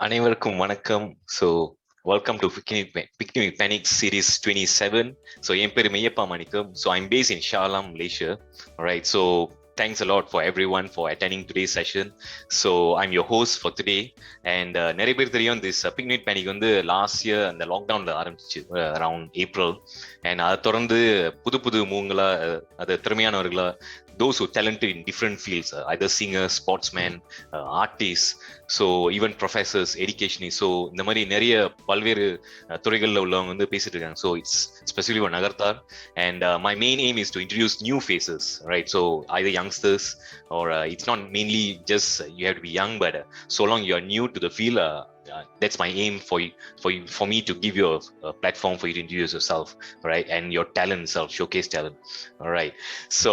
அனைவருக்கும் வணக்கம். So welcome to picnic panic series 27. So என் பேர் Meyyappa Manickam. So I'm based in Shah Alam, Malaysia. Right. So thanks a lot for everyone for attending today's session. So I'm your host for today. And நிறைய பேர் தெரியும் this picnic panic வந்து last year அந்த லாக்டவுன்ல ஆரம்பிச்சு around April. And அதை தொடர்ந்து புது மூங்களா அது திறமையானவர்களா those who talented in different fields, either singers, sportsmen, artists, so even professors, educationists. So இந்த மாதிரி நிறைய பல்வேறு துறைகளில் உள்ளவங்க வந்து பேசிட்டு இருக்காங்க. So it's specifically for Nagarthar. And my main aim is to introduce new faces, right? So either youngsters or it's not mainly just you have to be young, but so long you are new to the field, that's my aim for me to give you a platform for you to introduce yourself, right? And your talent itself, showcase talent. All right. So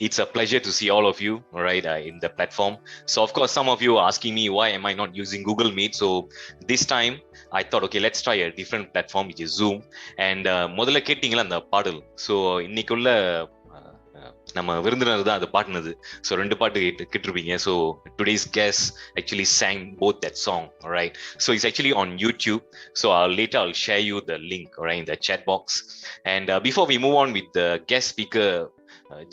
it's a pleasure to see all of you, all right, in the platform. So of course, some of you are asking me why am I not using Google Meet? So this time I thought, okay, let's try a different platform, which is Zoom. And முதல்ல கேட்டீங்களா அந்த பாடல். So இன்னைக்குள்ள நம்ம விருந்தினர் தான் அது பாடினது. ஸோ 2 பாட்டு கேட்டிருப்பீங்க. So today's guest actually sang both that song, all right? So it's actually on YouTube. So later I'll share you the link, all right, in the chat box. And before we move on with the guest speaker,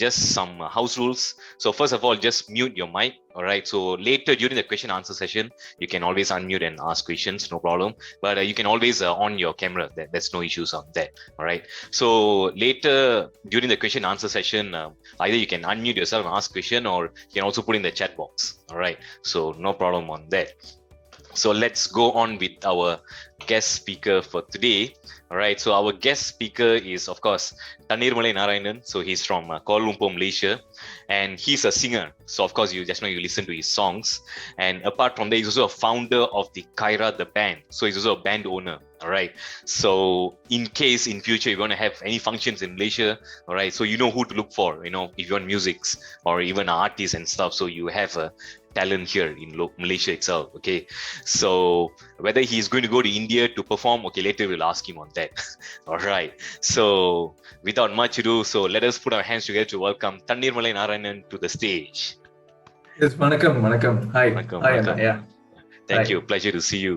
just some house rules. So first of all, just mute your mic, all right? So later during the question answer session, you can always unmute and ask questions, no problem. But you can always on your camera. There's no issues on that, all right? So later during the question answer session, either you can unmute yourself and ask question, or you can also put in the chat box, all right? So no problem on that. So let's go on with our guest speaker for today. All right. So our guest speaker is, of course, Thanneermalayan Narayanan. So he's from Kuala Lumpur, Malaysia, and he's a singer. So of course, you listen to his songs. And apart from that, he's also a founder of the Kyra The Band. So he's also a band owner. All right. So in case in future you're going to have any functions in Malaysia, all right, so you know who to look for, if you want musics or even artists and stuff. So you have a talent here in Malaysia itself. Okay. So whether he's going to go to India to perform, okay, later we'll ask him on that. All right. So without much ado, so let us put our hands together to welcome Thanneermalayan Narayanan to the stage. Yes, vanakkam. Hi. Hi. Yeah. Thank you. Pleasure to see you.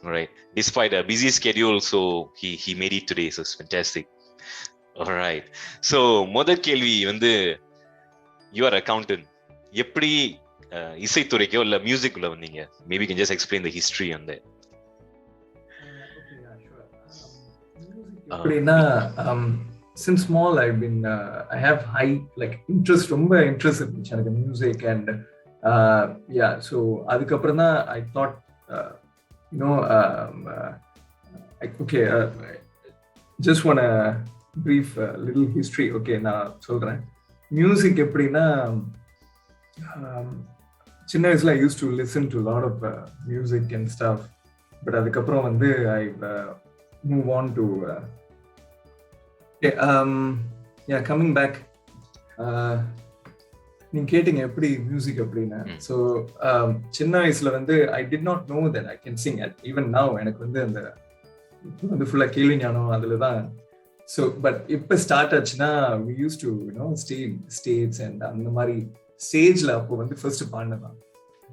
All right. Despite a busy schedule, so he made it today. So it's fantastic. All right. So முதல் கேள்வி வந்து, you are accountant. எப்படி இசைத்துறைக்கோ இல்ல music உள்ள வந்தீங்க? Maybe you can just explain the history on that. Okay, yeah, sure. அப்படினா since small I have high interest, ரொம்ப interest இருந்துச்சு எனக்கு மியூசிக். and yeah, so அதுக்கு அப்புறம் தான் I thought okay, just want a brief little history. Okay, நான் சொல்றேன். Music எப்படின்னா, சின்ன வயசுல I used to listen to a lot of music and stuff, but அதுக்கப்புறம் வந்து I move on to coming back. நீங்க கேட்டீங்க எப்படி மியூசிக் அப்படின்னா. ஸோ சின்ன வயசுல வந்து I did not know that I can sing. Even now எனக்கு வந்து அந்த வந்து ஃபுல்லா கேள்வி ஞானம் அதுல தான். ஸோ பட் இப்போ ஸ்டார்ட் ஆச்சுன்னா we used to stay in states and அந்த மாதிரி ஸ்டேஜ்ல அப்போ வந்து ஃபர்ஸ்ட் பாடினதான்.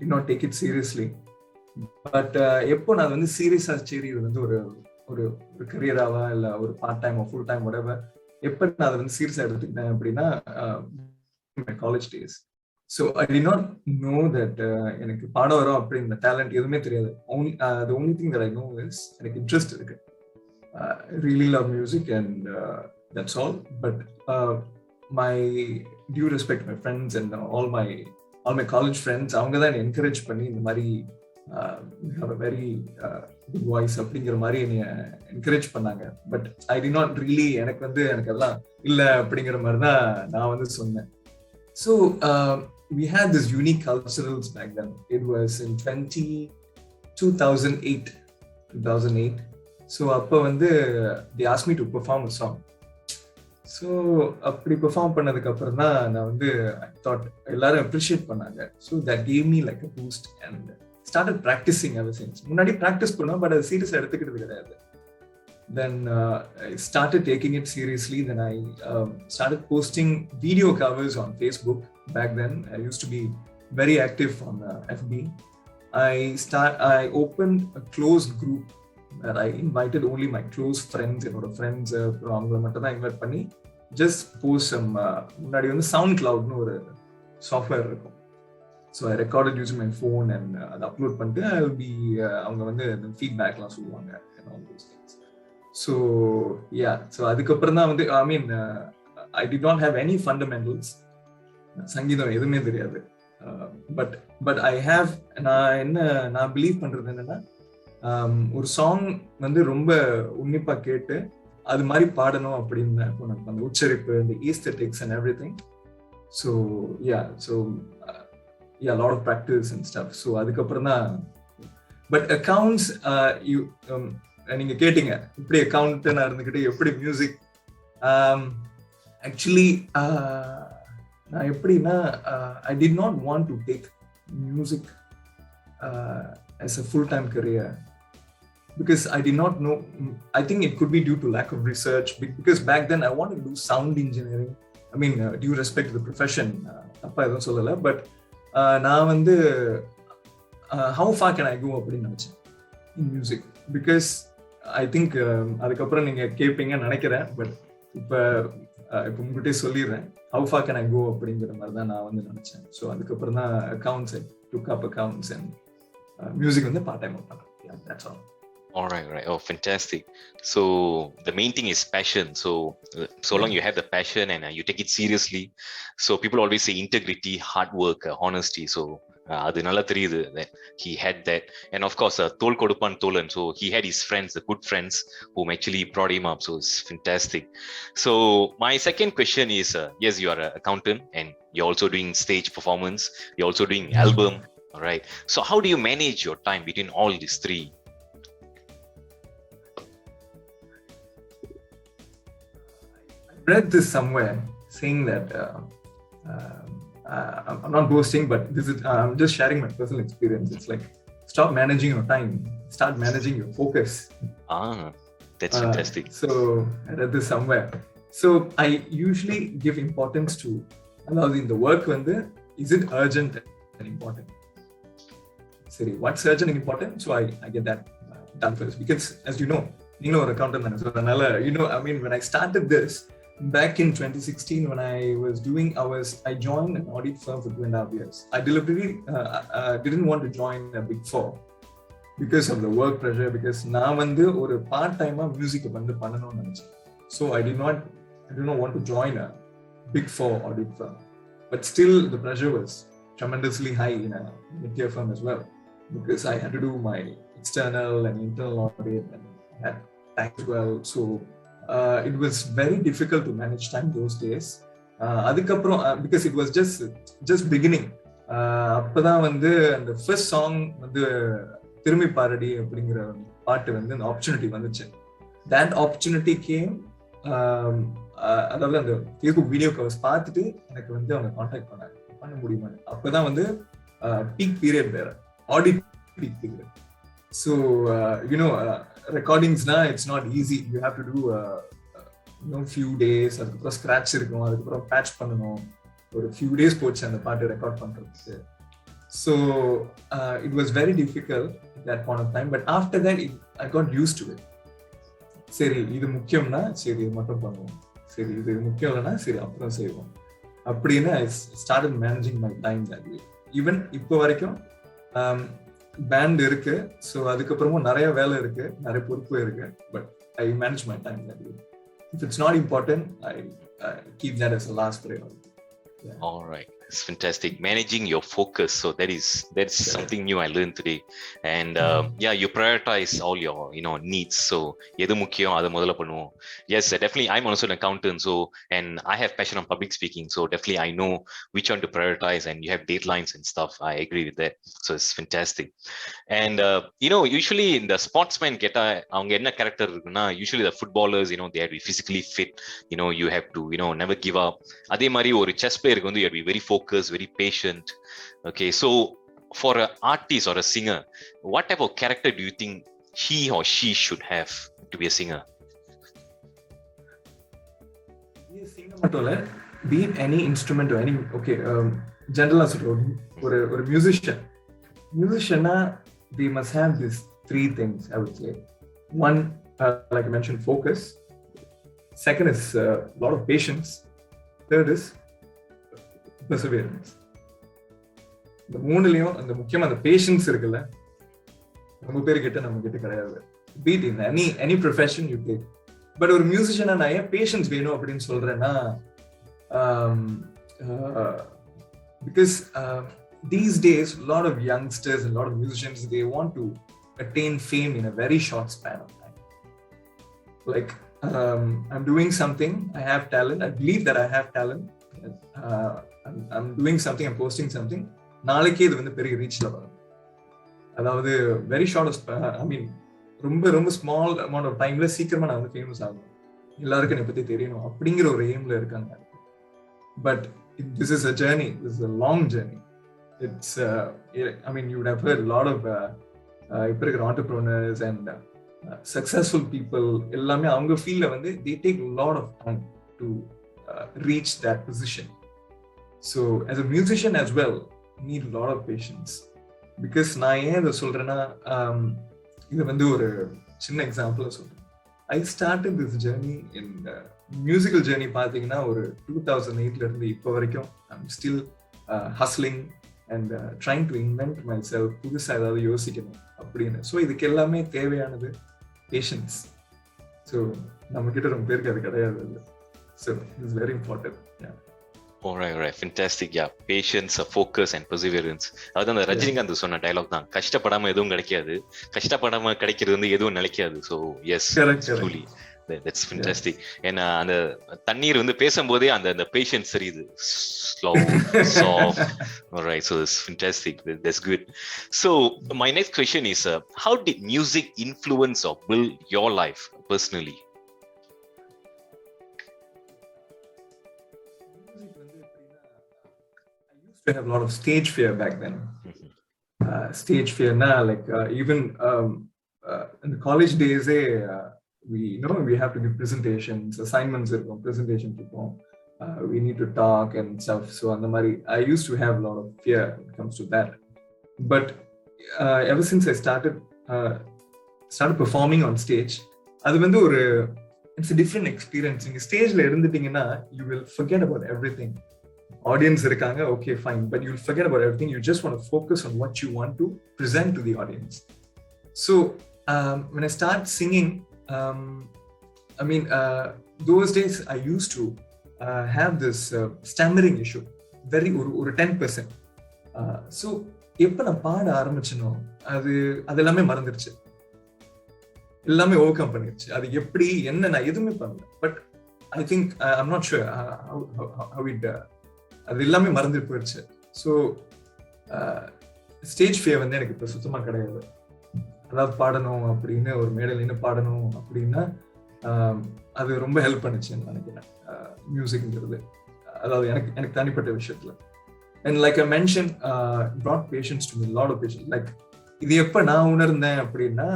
did not take it seriously. But எப்போ நான் வந்து சீரியஸா சரி இது வந்து ஒரு ஒரு கரியராவா இல்லை ஒரு part time full time whatever, எப்போ நான் அதை வந்து சீரியஸா எடுத்துக்கிட்டேன் அப்படின்னா my college days. So I did not know that எனக்கு பாட வரும் அப்படிங்கிற talent எதுவுமே தெரியாது. The only thing that I know is எனக்கு interest இருக்கு. I really love music and that's all. But my due respect to my friends and all my college friends, அவங்க தான் encourage பண்ணி இந்த மாதிரி you have a very good voice அப்படிங்கிற மாதிரி என்னை என்கரேஜ் பண்ணாங்க. But I did not really எனக்கு அதெல்லாம் இல்லை அப்படிங்கிற மாதிரி தான் நான் வந்து சொன்னேன். So we had this unique culturals back then. It was in 2008. So அப்போ வந்து they asked me to perform a song. So அப்படி பெர்ஃபார்ம் பண்ணதுக்கு அப்புறம் தான் நான் வந்து I thought எல்லாரும் appreciate பண்ணாங்க. So that gave me like a boost and started practicing ever since. முன்னாடி practice பண்ணோம், பட் அது சீரியஸா எடுத்துக்கிட்டது கிடையாது. Then I started taking it seriously. Then I started posting video covers on Facebook. Back then I used to be very active on FB. I opened a closed group where I invited only my close friends, என்னோட friends அப்புறம் அவங்கள மட்டும் தான் invite பண்ணி just post some முன்னாடி வந்து SoundCloudனு ஒரு software இருக்கும். So I recorded using my phone and அதை அப்லோட் பண்ணிட்டு ஐ வில் பி அவங்க வந்து ஃபீட்பேக்லாம் சொல்லுவாங்க. ஸோ யா, ஸோ அதுக்கப்புறம் தான் வந்து I mean I did not have any fundamentals, சங்கீதம் எதுவுமே தெரியாது. பட் ஐ ஹேவ், நான் பிலீவ் பண்றது என்னன்னா, ஒரு சாங் வந்து ரொம்ப உன்னிப்பா கேட்டு அது மாதிரி பாடணும் அப்படின்னு எனக்கு அந்த உச்சரிப்பு, இந்த aesthetics and everything. So yeah, so a lot of practice and stuff. So அதுக்கப்புறம் தான். பட் அக்கவுண்ட்ஸ் நீங்க கேட்டீங்க இப்படி அக்கௌண்டன்ட் இருந்துகிட்டு எப்படி மியூசிக். ஆக்சுவலி நான் எப்படின்னா, ஐ did not want to take music as a full-time career because I did not know. I think it could be due to lack of research, because back then I wanted to do sound engineering. I mean, due respect to the profession, அப்பா எதுவும் சொல்லலை. But நான் வந்து how far can I go அப்படின்னு நினைச்சேன் in music, because I think அதுக்கப்புறம் நீங்க கேட்பீங்கன்னு நினைக்கிறேன். பட் இப்போ உங்ககிட்டே சொல்லிடுறேன், how far can I go அப்படிங்கிற மாதிரி தான் நான் வந்து நினைச்சேன். ஸோ அதுக்கப்புறம் தான் accounts, I took up accounts and music வந்து பார்ட் டைம் பண்ணேன். Yeah, that's all. All right. Oh, fantastic. So the main thing is passion. So long you have the passion and you take it seriously. So people always say integrity, hard work, honesty. So adu nalla theriyudhu that he had that. And of course tol kodupan tholan, so he had his friends, the good friends whom actually brought him up. So it's fantastic. So my second question is, yes, you are an accountant and you're also doing stage performance, you're also doing album. All right. So how do you manage your time between all these three? Read this somewhere saying that I'm not boasting, but this is I'm just sharing my personal experience. It's like, stop managing your time, start managing your focus. That's fantastic. So I read this somewhere. So I usually give importance to, in the work when is it urgent and important. Sorry, what's urgent and important? So I get that done first, because as you know an accountant, so I mean, when I started this back in 2016, when I joined an audit firm for 2.5 years. I deliberately didn't want to join a big four because of the work pressure, because நான் வந்து ஒரு part டைமா music வந்து பண்ணணும்னு நினைச்சேன். So I did not want to join a big four audit firm, but still the pressure was tremendously high in a mid-tier firm as well, because I had to do my external and internal audit and I had tax as well. So it was very difficult to manage time those days. அதுக்கப்புறம் because it was just beginning. அப்பதான் வந்து அந்த first song வந்து திரும்பி பாரடி அப்படிங்கிற பாட்டு வந்து அந்த ஆப்பர்ச்சுனிட்டி வந்துச்சு. that opportunity came. அதாவது அந்த ஃபேஸ்புக் வீடியோ கவர்ஸ் பார்த்துட்டு எனக்கு வந்து அவங்க கான்டாக்ட் பண்ண முடியுமா. அப்பதான் வந்து பீக் பீரியட் வேற, audit peak period. So recordings na, it's not easy. You have to do few days, அதுக்கப்புறம் ஸ்கிராட்ச் இருக்கும், அதுக்கப்புறம் பேட்ச் பண்ணணும். ஒரு few days போச்சு அந்த பாட்டு ரெக்கார்ட் பண்றதுக்கு. So it was very difficult at that point of time, but after that I got used to it. சரி, இது முக்கியம்னா சரி இது மட்டும் பண்ணுவோம், சரி இது முக்கியம் இல்லைன்னா சரி அப்புறம் செய்வோம் அப்படின்னு I started managing my time that way. Even இப்போ வரைக்கும் பேண்ட் இருக்கு, ஸோ அதுக்கப்புறமும் நிறைய வேலை இருக்கு, நிறைய பொறுப்பு இருக்கு, but I manage my time that way. If it's not important, I keep that as a last priority. Yeah. All right. It's fantastic. Managing your focus. So that's something new I learned today. And yeah, you prioritize all your needs. So எது முக்கியம் அது முதல்ல பண்ணுவோம். Yes, definitely. I'm also an accountant. So and I have passion on public speaking. So definitely I know which one to prioritize. And you have deadlines and stuff. I agree with that. So it's fantastic. And usually in the sportsman அவங்க என்ன character இருக்குன்னா, usually the footballers, they have to be physically fit. You have to never give up. அதே மாதிரி ஒரு chess player வந்து you have to be very focused, very patient. Okay, so for an artist or a singer, what type of character do you think he or she should have to be a singer? Singer மட்டும் இல்ல, be it any instrument or any, okay, general as ஒரு musician, musician, they must have these three things, I would say. One, like I mentioned, focus. Second is a lot of patience. Third is perseverance. இந்த மூணுலயும் அந்த முக்கியமா அந்த patience இருக்குல்ல, ரொம்ப பேர் கிட்ட நம்ம கிட்ட கிடையாது. Beat in any profession you take. But ஒரு மியூசிஷியனா நான் ஏன் பேஷன்ஸ் வேணும் அப்படின்னு சொல்றேன்னா, because these days a lot of youngsters and a lot of musicians, they want to attain fame in a very short span of time. Like I'm doing something, I have talent, I believe that I have talent, I'm doing something, I'm posting something, நாளைக்கே இது வந்து பெரிய ரீச்ல வரும். அதாவது very short, ஐ மீன் ரொம்ப ரொம்ப small amount of டைம்ல சீக்கிரமா நான் வந்து ஃபேமஸ் ஆகணும், எல்லாருக்கும் என்னை பத்தி தெரியணும் அப்படிங்கிற ஒரு எய்ம்ல இருக்காங்க. But this is a journey, this is a long journey. It's I mean you would have heard a lot of இப்ப இருக்கிற entrepreneurs and successful people எல்லாமே அவங்க ஃபீல்ட்ல வந்து they take a lot of time to reach that position. So as a musician as well, you need a lot of patience. Because நான் ஏன் இதை சொல்றேன்னா, இது வந்து ஒரு சின்ன எக்ஸாம்பிள் சொல்றேன். I started this journey in musical journey பார்த்தீங்கன்னா ஒரு 2008ல இருந்து இப்போ வரைக்கும் I'm still hustling and trying to invent myself, புதுசா ஏதாவது யோசிக்கணும் அப்படின்னு. ஸோ இதுக்கு எல்லாமே தேவையானது பேஷன்ஸ். ஸோ நம்ம கிட்ட ரொம்ப பேருக்கு அது கிடையாது. So it's very important. Alright, fantastic. Yeah, patience, focus and perseverance. அதான் அந்த ரஜினிகாந்த் சொன்ன டயலாக் தான், கஷ்டப்படாம எதுவும் கிடைக்காது, கஷ்டப்படாம கிடைக்கிறது வந்து எதுவும் நிலைக்காது. So yes, truly that's fantastic. ஏன்னா அந்த தண்ணீர் வந்து பேசும்போதே அந்த பேஷன்ஸ் தெரியுது, slow soft. Alright, so it's fantastic, that's good. So my next question is, how did music influence or build your life personally? I have a lot of stage fear back then. Stage fear na, like even in the college days, we have to give presentations, assignments, presentation people. We need to talk and stuff. So I used to have a lot of fear when it comes to that. But ever since I started performing on stage, அது வந்து ஒரு it's a different experience. நீங்க ஸ்டேஜ்ல இருந்துட்டீங்கன்னா you will forget about everything. Audience irukanga, okay fine, but you'll forget about everything. You just want to focus on what you want to present to the audience. So when I start singing, I mean those days I used to have this stammering issue, very ஒரு 10%. So எப்ப நான் பாட ஆரம்பிச்சனோ அது எல்லாமே மறந்துருச்சு, எல்லாமே over come பண்ணிருச்சு. அது எப்படி என்ன நான் எதுவுமே பண்ணல. But I think I'm not sure how it அது எல்லாமே மறந்து போயிடுச்சு. ஸோ ஸ்டேஜ் ஃபியர் வந்து எனக்கு இப்போ சுத்தமாக கிடையாது. அதாவது பாடணும் அப்படின்னு ஒரு மேடையில் நின்று பாடணும் அப்படின்னா அது ரொம்ப ஹெல்ப் பண்ணுச்சுன்னு நினைக்கிறேன் மியூசிக்ங்கிறது. அதாவது எனக்கு தனிப்பட்ட விஷயத்துல. And like I mention, brought patience to me, a lot of patience. Like இது எப்போ நான் உணர்ந்தேன் அப்படின்னா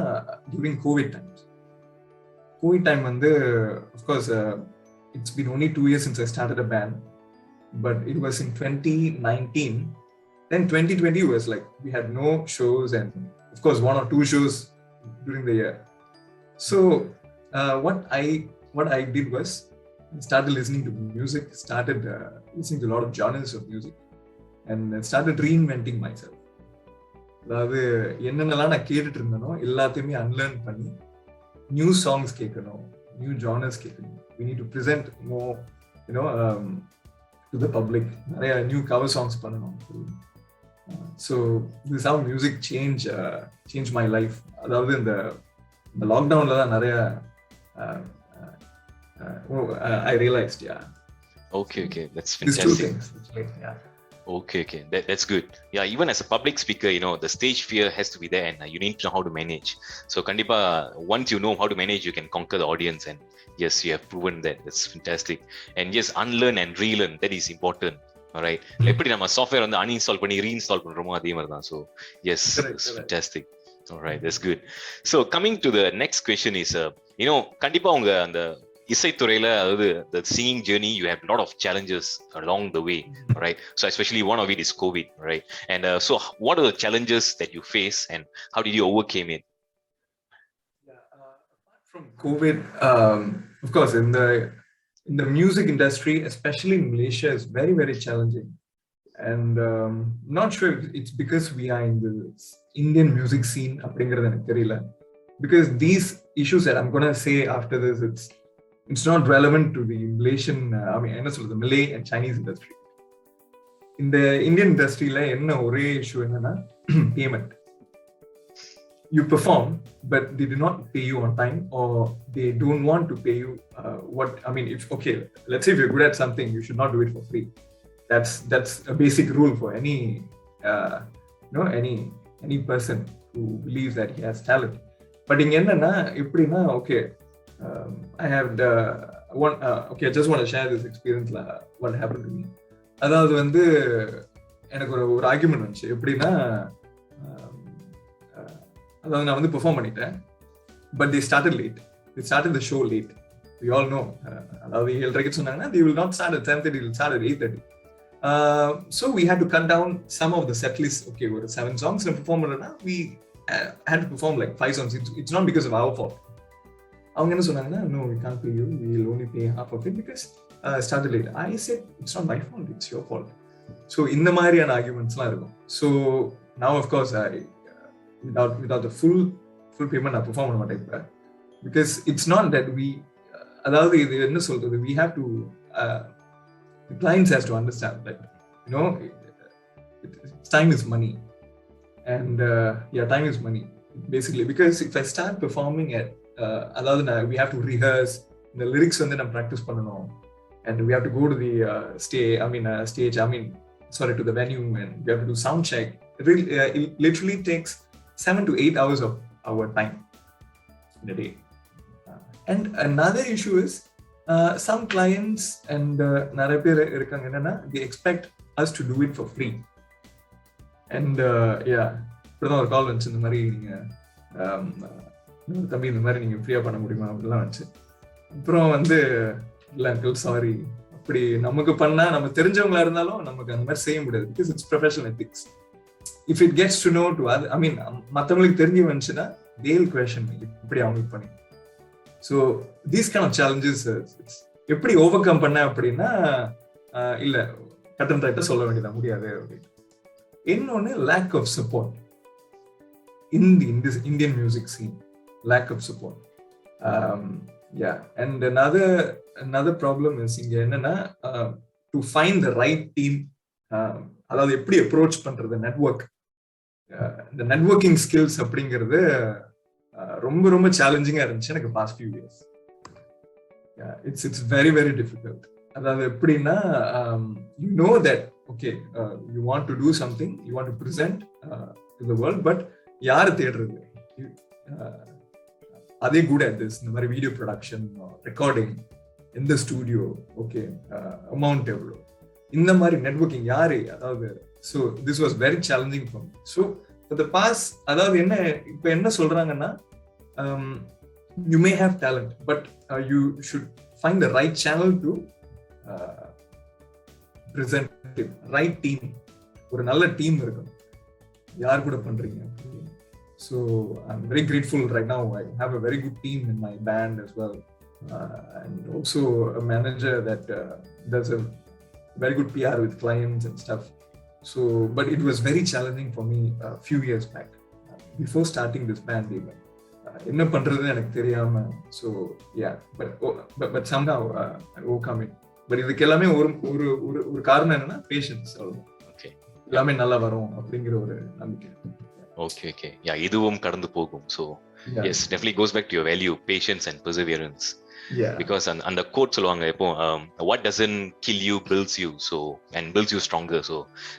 during கோவிட் டைம் வந்து of course it's been only 2 years since I started a band. But it was in 2019. Then 2020 was like we had no shows, and of course 1 or 2 shows during the year. So what I did was I started listening to music, started listening to a lot of genres of music, and started reinventing myself. அதாவது என்னென்னலாம் நான் கேட்டுட்டு இருந்தேனோ எல்லாத்தையுமே unlearn பண்ணி new songs கேட்கணும், new genres கேட்கணும். We need to present more, to the public. நிறைய new cover songs பண்ணணும். So this how music change my life. அதாவது இந்த லாக்டவுன்ல தான் நிறைய I realized, yeah. Okay, that's fantastic. These 2 things, yeah. Okay, that's good. Yeah, even as a public speaker, the stage fear has to be there, and you need to know how to manage. So kandipa, once you know how to manage, you can conquer the audience, and yes, you have proven that. That's fantastic. And yes, unlearn and relearn, that is important. All right, எப்படி நம்ம software வந்து uninstall பண்ணி reinstall பண்றோமோ அதே மாதிரி தான். So yes, it's fantastic. All right, that's good. So coming to the next question is, கண்டிப்பா உங்க அந்த இசைத்துறையில அதாவது the singing journey you have a lot of challenges along the way, right? So especially one of it is COVID, right? And so what are the challenges that you face and how did you overcome it? Apart from COVID, of course, in the music industry, especially in Malaysia, is very, very challenging. And not sure if it's because we are in the Indian music scene, அப்படிங்கிறது எனக்கு தெரியல. Because these issues that I'm gonna say after this, it's not relevant to the Malaysian, என்ன சொல்றது, Malay and Chinese industry. இந்த Indian இண்டஸ்ட்ரியில என்ன ஒரே issue என்னன்னா payment. You perform, but they do not pay you on time, or they don't want to pay you let's say if you're good at something, you should not do it for free. That's a basic rule for any any person who believes that he has talent. But in enna eppadina, okay, I have the one I just want to share this experience what happened to me. அதாவது வந்து எனக்கு ஒரு argument வந்துச்சு. எப்படின்னா, அதாவது நான் வந்து perform பண்ணிட்டேன், but they started the show late. We all know, அதாவது 7:30 சொன்னாங்கன்னா they will not start at 10:30, they will start at 8:30. So we had to cut down some of the set list. Okay, ஒரு 7 songs perform பண்ணனா we had to perform like 5 songs. It's not because of our fault. அவங்க என்ன சொன்னாங்கன்னா, no, we can't pay you, we will only pay half of it because started late. I said it's not my fault, it's your fault. So இந்த மாதிரியான ஆர்குமெண்ட்ஸ்லாம் இருக்கும். So now of course I without the full payment நான் perform பண்ண மாட்டேன் இப்ப. Because it's not that we, அதாவது இது என்ன சொல்றது, we have to the clients has to understand that, you know, time is money. And time is money basically, because if I start performing at we have to rehearse the lyrics and then practice பண்ணனும், and we have to go to the to the venue, and we have to do sound check. It literally takes 7 to 8 hours of our time in a day. And another issue is some clients and நிறைய பேர் இருக்காங்க என்னன்னா, they expect us to do it for free. And இப்படிதான் ஒரு கால் வந்துச்சு, இந்த மாதிரி நீங்க தம்பி இந்த மாதிரி நீங்க ஃப்ரீயா பண்ண முடியுமா அப்படிலாம் வந்துச்சு. அப்புறம் வந்து இல்ல அங்கிள் சாரி, அப்படி நமக்கு பண்ணா நம்ம தெரிஞ்சவங்களா இருந்தாலும் நமக்கு அந்த மாதிரி செய்ய முடியாது, because it's professional ethics. If it gets to know to மற்றவங்களுக்கு தெரிஞ்சு வந்துச்சுன்னா they will question me, இப்படி அவங்களுக்கு பண்ணி. So these kind of challenges எப்படி ஓவர் கம் பண்ண அப்படின்னா, இல்ல கட்டன் ரைட்டா சொல்ல வேண்டியதா முடியாது அப்படின்னு. இன்னொன்னு lack of support in this Indian music scene, lack of support. And another problem is இங்க என்னன்னா, to find the right team, அதாவது எப்படி அப்ரோச் பண்றது, நெட்வொர்க், இந்த நெட்வொர்க்கிங் ஸ்கில்ஸ் அப்படிங்கிறது ரொம்ப ரொம்ப சேலஞ்சிங்கா இருந்துச்சு எனக்கு past few years. It's very very difficult. அதாவது எப்படின்னா, you know that okay, you want to do something, you want to present to the world, but யாரு தேடுறது, அதே குட் அட் திஸ், இந்த மாதிரி வீடியோ ப்ரொடக்ஷன், ரெக்கார்டிங், எந்த ஸ்டூடியோ, ஓகே, அமௌண்ட் எவ்வளோ, இந்த மாதிரி நெட்வொர்க்கிங் யாரு, அதாவது so this was very challenging for me. So the boss, அதாவது என்ன இப்போ என்ன சொல்றாங்கன்னா, you may have talent, but you should find the right channel to present it, right team, ஒரு நல்ல டீம் இருக்கணும், யார் கூட பண்றீங்க. So I'm very grateful right now. I have a very good team in my band as well, and also a manager that does a very good PR with clients and stuff. So, but it was very challenging for me a few years back, before starting this band even. என்ன பண்றதுன்னு எனக்கு தெரியாம. So yeah, but somehow I overcome it. But இதுக்கு எல்லாமே ஒரு காரணம் என்னன்னா patience. Okay, எல்லாமே நல்லா வரும் அப்படிங்கிற ஒரு நம்பிக்கை. Okay. Yeah, இதுவும் கடந்து போகும். So yes, definitely goes back to your value, patience and perseverance. Yeah. Because அந்த கோட் சொல்லுவாங்க எப்போ, what doesn't kill you builds you, so and builds you stronger. So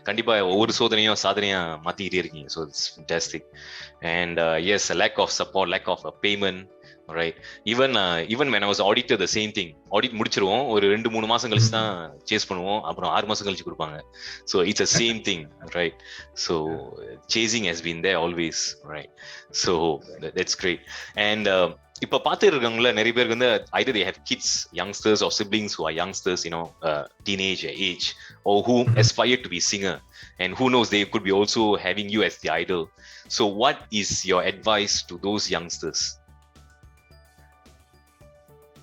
கண்டிப்பா ஒவ்வொரு சோதனையும் சாதனையா மாத்திக்கிட்டே இருக்கீங்க. So it's fantastic. And yes, a lack of support, lack of a payment, right? Even when I was auditor, the same thing. Audit முடிச்சிருவோம், ஒரு 2-3 மாசம் கழிச்சு தான் chase பண்ணுவோம், அப்புறம் 6 மாசம் கழிச்சு கொடுப்பாங்க. So it's a same thing, right? So chasing has been there always, right? So that's great. And இப்ப பாத்துட்டு இருக்கவங்கள நிறைய பேருக்கு வந்து either they have kids, youngsters or siblings who are youngsters, teenage age, or who aspire to be singer, and who knows, they could be also having you as the idol. So what is your advice to those youngsters?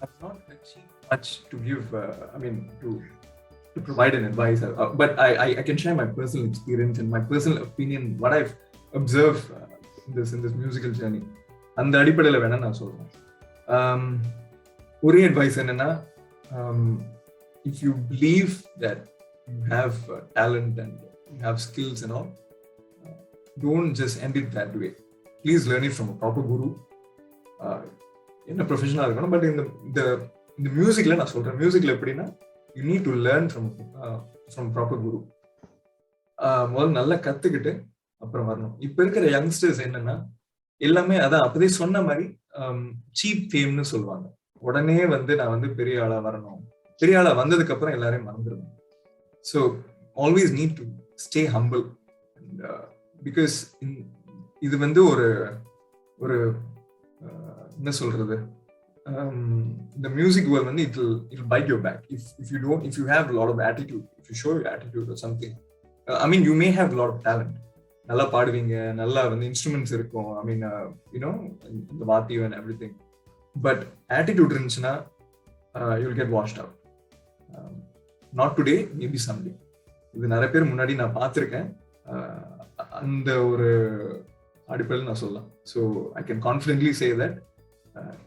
I'm not achieved much to give, to provide an advice, but I can share my personal experience and my personal opinion, what I've observed in this musical journey. அந்த அடிப்படையில் வேணா நான் சொல்றேன். ஒரே advice என்னன்னா, if you believe that you have talent and you have skills and all, don't just end it that way. Please learn it from a proper guru. என்ன ப்ரொஃபஷனலாக இருக்கணும், பட் இந்த மியூசிக்ல நான் சொல்றேன், மியூசிக்ல எப்படின்னா you need to learn from proper guru. முதல்ல நல்லா கத்துக்கிட்டு அப்புறம் வரணும். இப்ப இருக்கிற யங்ஸ்டர்ஸ் என்னன்னா, எல்லாமே அதான் அப்பதே சொன்ன மாதிரி சீப் ஃபேம்னு சொல்லுவாங்க. உடனே வந்து நான் வந்து பெரிய ஆளா வரணும், பெரிய ஆளா வந்ததுக்கு அப்புறம் எல்லாரையும் மறந்துடுவேன். So always need to stay humble, because இது வந்து ஒரு என்ன சொல்றது, the music world வந்து it'll bite your back if you have a lot of attitude, if you show your attitude or something. You may have a lot of talent, நல்லா பாடுவீங்க, நல்லா வந்து instruments இருக்கும், இந்த வாத்தியம் and everything, but attitude இருந்துச்சுன்னா you'll get washed out. Not today, maybe someday. இது நிறைய பேர் முன்னாடி நான் பார்த்துருக்கேன். அந்த ஒரு அடிப்படையில் நான் சொல்லலாம். So I can confidently say that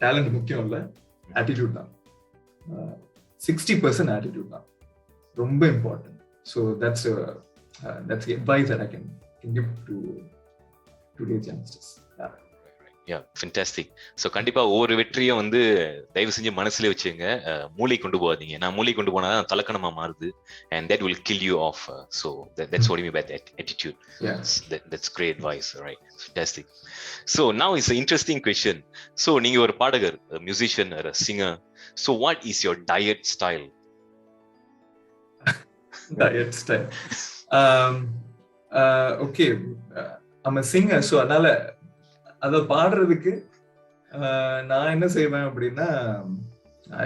talent முக்கியம் இல்லை, ஆட்டிடியூட் தான். 60% ஆட்டிடியூட் தான் ரொம்ப important. So that's the advice that I can give to today's youngsters. Yeah, fantastic. So கண்டிப்பா ஒவ்வொரு வெற்றியும் வந்து தயவு செஞ்சு மனசுல வச்சுங்க, மூளை கொண்டு போகாதீங்க. நான் மூளை கொண்டு போனா தான் தலக்கணமா மாறுது, and that will kill you off. So that's what I mean by that attitude. Yeah. That's great advice, right? Fantastic. So now it's an interesting question. So நீங்க ஒரு பாடகர், a musician or a singer. So what is your diet style? Diet style. Okay, I'm a singer, so அதனால அதை பாடுறதுக்கு நான் என்ன செய்வேன் அப்படின்னா,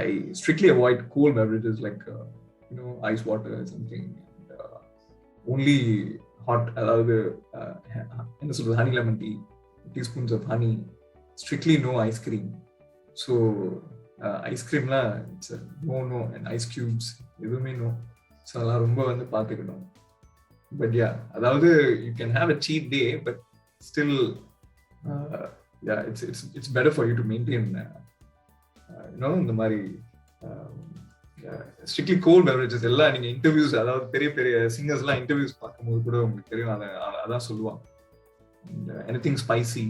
I strictly avoid cold beverages like ice water something, only hot, அதாவது என்ன சொல்றது, honey lemon tea, teaspoons of honey, strictly no ice cream. So ஐஸ்கிரீம்லாம் it's no and ice cubes எதுவுமே நோ. ஸோ அதெல்லாம் ரொம்ப வந்து பார்த்துக்கணும். பட் யா, அதாவது you can have a cheat day, but still it's better for you to maintain இந்த மாதிரி strictly cold beverages. எல்லாம் நீங்க இன்டர்வியூஸ், அதாவது பெரிய பெரிய சிங்கர்ஸ் எல்லாம் இன்டர்வியூஸ் பார்க்கும்போது கூட உங்களுக்கு தெரியும், அதான் சொல்லுவாங்க, anything spicy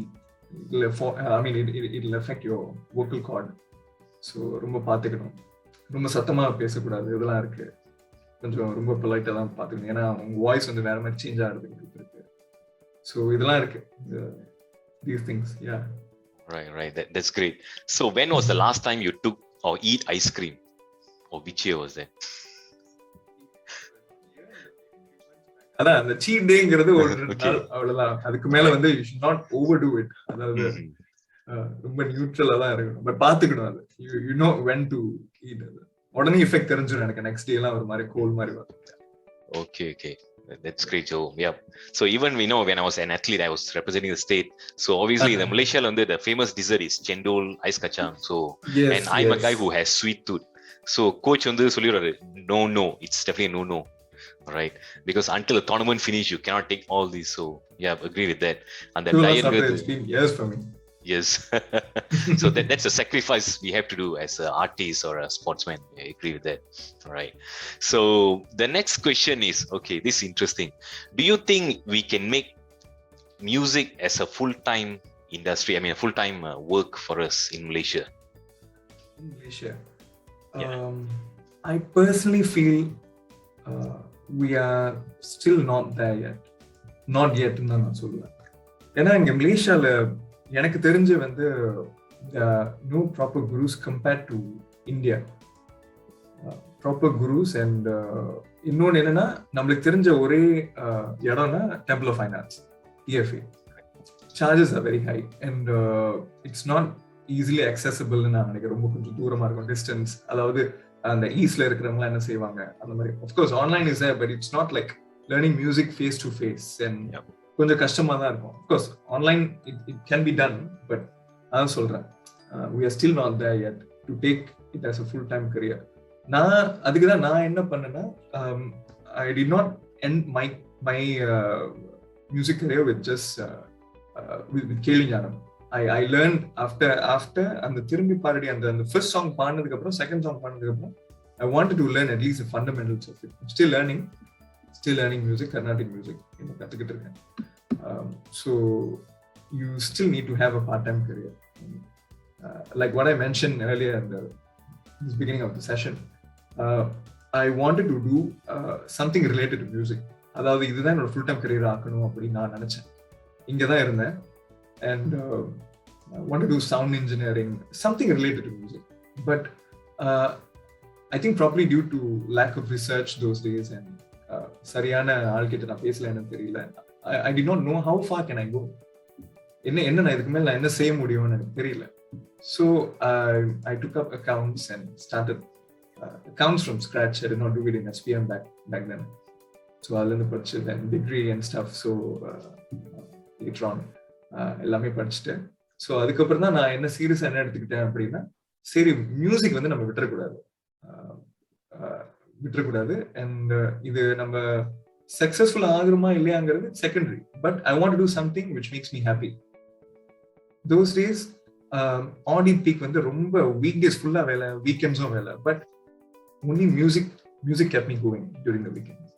it'll affect your vocal cord. So ரொம்ப பார்த்துக்கணும், ரொம்ப சத்தமா பேசக்கூடாது, இதெல்லாம் இருக்கு. கொஞ்சம் ரொம்ப பொலைட்டா தான் பார்த்துக்கணும், ஏன்னா உங்க வாய்ஸ் வந்து வேற மாதிரி சேஞ்ச் ஆகிறதுக்கு இருக்கு. ஸோ இதெல்லாம் இருக்கு, these things. Yeah, right. That's great. So when was the last time you took or eat ice cream, or which year was that? அதான் அந்த சீட் டேங்கிறது ஒரு நாள், அவ்வளவுதான். அதுக்கு மேல வந்து you should not overdo it. அதாவது ரொம்ப நியூட்ரலா தான் இருக்கணும், பட் பாத்துக்கணும். அது you know when to eat. உடனே எஃபெக்ட் தெரிஞ்சிடும் எனக்கு, நெக்ஸ்ட் டே எல்லாம் ஒரு மாதிரி கோல் மாதிரி வரும். Okay. That's great, Joe. Yeah. So even we know when I was an athlete, I was representing the state. So obviously the Malaysia the famous dessert is chendol, ice kacang. So yes, and I'm a guy who has sweet tooth. So coach சொல்லிறாரு, no, it's definitely no. Right? Because until the tournament finish, you cannot take all these. So yeah, agree with that. And the diet, it's been years for me. Yes. So that's a sacrifice we have to do as an artist or a sportsman. I agree with that. All right. So the next question is, okay, this is interesting. Do you think we can make music as a full-time industry? A full-time work for us in Malaysia? In Malaysia? Yeah. I personally feel we are still not there yet. Not yet ன்னு நான் சொல்லுவேன். ஏன்னா இங்க மலேசியால எனக்கு தெரிஞ்சு வந்து no proper gurus compared to India. Proper gurus and இன்னொன்று என்னன்னா, நம்மளுக்கு தெரிஞ்ச ஒரே இடம்னா Temple of Fine Arts, TFA. Charges are very high and it's not easily அக்சசபிள்னு நான் நினைக்கிறேன். ரொம்ப கொஞ்சம் தூரமா இருக்கும் டிஸ்டன்ஸ். அதாவது அந்த ஈஸ்ட்ல இருக்கிறவங்க என்ன செய்வாங்க அந்த மாதிரி. Of course online is there, but it's not like learning music face to face. And கொஞ்சம் கஷ்டமா தான் இருக்கும். Of course online it can be done, but அதான் சொல்றேன், we are still not there yet to take it as a full time career. நான் அதுக்கு தான் நான் என்ன பண்ணேன்னா, I did not end my music career with just with Kyra The Band. I learned after அந்த திரும்பி பாடி அந்த first song பாடினதுக்கு அப்புறம் second song பாடினதுக்கு அப்புறம் I wanted to learn at least the fundamentals of it. I'm still learning music, Carnatic music, இன்னும் கத்துக்கிட்டு இருக்கேன். So you still need to have a part-time career. Like what I mentioned earlier in the beginning of the session, I wanted to do something related to music. அதாவது இதுதான் என்னோட full time career ஆக்கணும் அப்படின்னு நான் நினைச்சேன். இங்கே தான் இருந்தேன். And I want to do sound engineering, something related to music. But I think probably due to lack of research those days and சரியான ஆள்கிட்ட நான் பேசல, எனக்கு தெரியல. I did not know how far can I go. என்ன நான் இதுக்கு மேல நான் என்ன செய்ய முடியும்னு எனக்கு தெரியல. So I took up accounts and started accounts from scratch. I did not do it in SPM back then. So I learned படிச்சு then degree and stuff. So later on எல்லாமே படிச்சுட்டேன். ஸோ அதுக்கப்புறம் தான் நான் என்ன சீரியஸாக என்ன எடுத்துக்கிட்டேன் அப்படின்னா, சரி மியூசிக் வந்து நம்ம விட்டுறக்கூடாது. அண்ட் இது நம்ம சக்சஸ்ஃபுல் ஆகுமா இல்லையாங்கிறது secondary. But I want to do something which makes me happy. Those days audit peak வந்து ரொம்ப வீக் டேஸ் ஃபுல்லாக வேலை, வீக்கெண்ட்ஸும் வேலை. But only music kept me going during the weekends.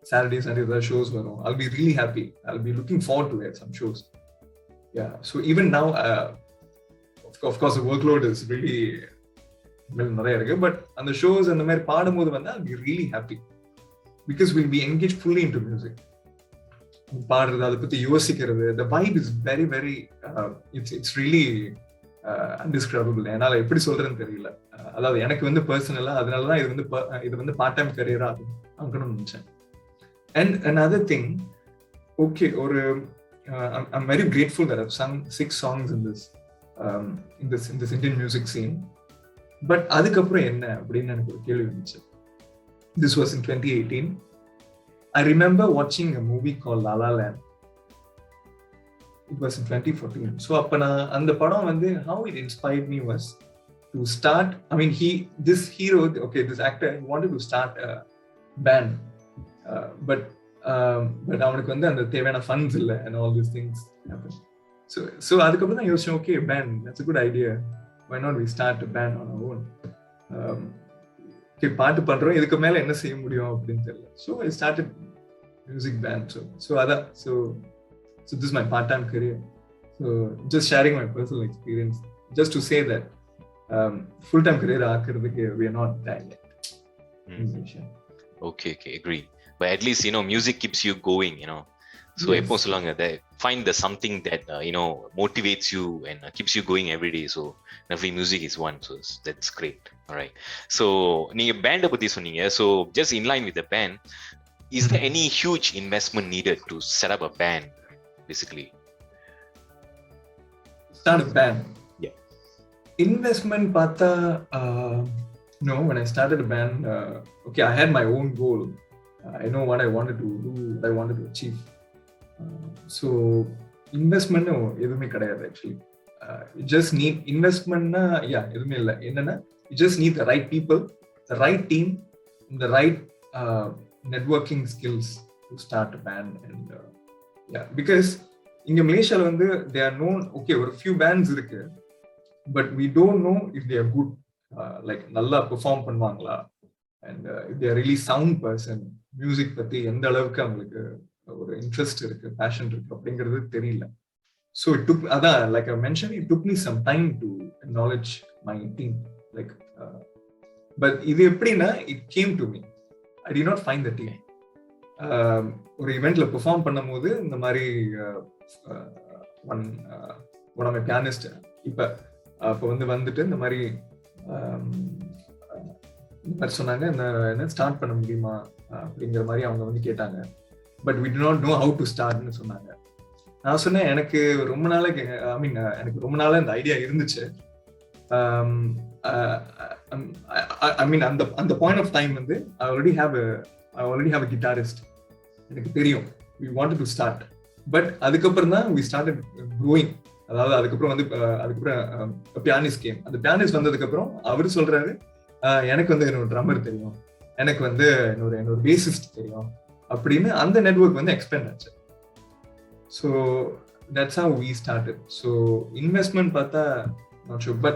Saturday, Sunday, the shows were on. I'll be really happy. I'll be looking forward to it, some shows. Yeah. So even now, of course, the workload is really நிறைய இருக்கு. But on the shows and the மாதிரி பாடும்போது வந்து I'll be really happy because we'll be engaged fully into music. பாடுறது, அதை பத்தி யோசிக்கிறது, the vibe is very very it's really undescribable. என்னால எப்படி சொல்றேன்னு தெரியல. அதாவது எனக்கு வந்து பர்சனலா அதனாலதான் இது வந்து பார்ட் டைம் கரியரா ஆகணும்னு நினைச்சேன். And another thing, okay, I'm very grateful that I've sung 6 songs in this Indian music scene. But adukapra enna appadina enakku oru kelvi vanduchu. This was in 2018. I remember watching a movie called La La Land. It was in 2014. So appa and the padam vandu how it inspired me was to start, I mean this hero, okay, this actor, he wanted to start a band. But அவனுக்கு வந்து அந்த தேவையான funds இல்லை and all these things happen. So அதுக்கப்புறம் தான் யோசிச்சேன், okay, band, that's a good idea. Why not we start a band on our own? Okay, பாட்டு பண்றோம், இதுக்கு மேல என்ன செய்ய முடியும் அப்படின்னு தெரியல. So I started music band. So அதான், so this is my part-time career. So just sharing my personal experience, just to say that full-time career ஆக்குறதுக்கு we are not there yet. Okay, agree. But at least, music keeps you going, So எப்போ சொல்லுவாங்க, find the something that motivates you and keeps you going every day. So definitely music is one. So that's great. All right. So நீங்க பேண்ட பத்தி சொன்னீங்க. So just in line with the band, is there any huge investment needed to set up a band, basically? Start a band. Yeah. Investment பார்த்தா no, when I started a band, okay, I had my own goal. I know what I wanted to do, what I wanted to achieve. So investment எதுவுமே கிடையாது actually. You just need investment, எதுவுமே இல்லை. என்னன்னா, you just need the right people, the right team, the right networking skills to start a band. And because இங்க மலேசியால வந்து they are known, okay, ஒரு few bands இருக்கு, but we don't know if they are good, like நல்லா perform பண்ணுவாங்களா, and if they are really sound person, music பத்தி எந்த அளவுக்கு அவங்களுக்கு ஒரு இன்ட்ரெஸ்ட் இருக்கு, பேஷன் இருக்கு அப்படிங்கிறது தெரியல. So it took, like I mentioned, it took me some time to acknowledge my team, like but இது எப்படின்னா, it came to me. I did not find the team. ஒரு ஈவெண்ட்ல பெர்ஃபார்ம் பண்ணும்போது இந்த மாதிரி one of my pianist இப்ப வந்துட்டு இந்த மாதிரி சொன்னாங்க, என்ன ஸ்டார்ட் பண்ண முடியுமா அப்படிங்கிற மாதிரி அவங்க வந்து கேட்டாங்க. But we do not know how to startனு சொன்னாங்க. நான் சொன்னேன் எனக்கு ரொம்ப நாளா எனக்கு ரொம்ப நாளா இந்த ஐடியா இருந்துச்சு. அந்த பாயிண்ட் ஆஃப் டைம் வந்து I already have a guitarist. எனக்கு தெரியும் we wanted to start, but அதுக்கப்புறம் தான் we started growing. அதாவது அதுக்கப்புறம் பியானிஸ்ட் கேம். அந்த பியானிஸ்ட் வந்ததுக்கு அப்புறம் அவரு சொல்றாரு எனக்கு வந்து என்னோட ட்ரம்மர் தெரியும், எனக்கு வந்து என்னோட பேசிஸ்ட் தெரியும் அப்படின்னு அந்த நெட்வொர்க் வந்து எக்ஸ்பேண்ட் ஆச்சு. So that's how we started. So investment பார்த்தா not sure, but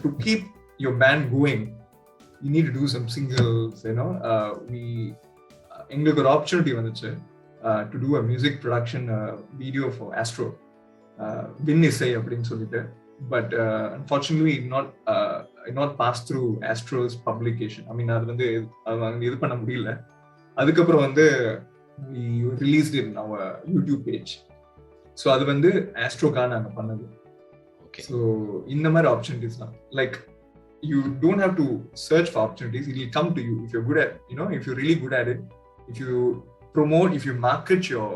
to keep your band going you need to do some singles, எங்களுக்கு ஒரு ஆப்பர்ச்சுனிட்டி வந்துச்சு to do a music production video for Astro, win இசை அப்படின்னு சொல்லிட்டு. But unfortunately it not pass through Astro's publication. அது வந்து இது பண்ண முடியல. அதுக்கப்புறம் வந்து we released it in our YouTube page. So அது வந்து ஆஸ்ட்ரோக்காக நாங்கள் பண்ணது. ஸோ இந்த மாதிரி ஆப்பர்ச்சுனிட்டிஸ் தான், like you don't have to search for opportunities, it will come to you if you're good at, if you're really good at it, if you promote, if you market your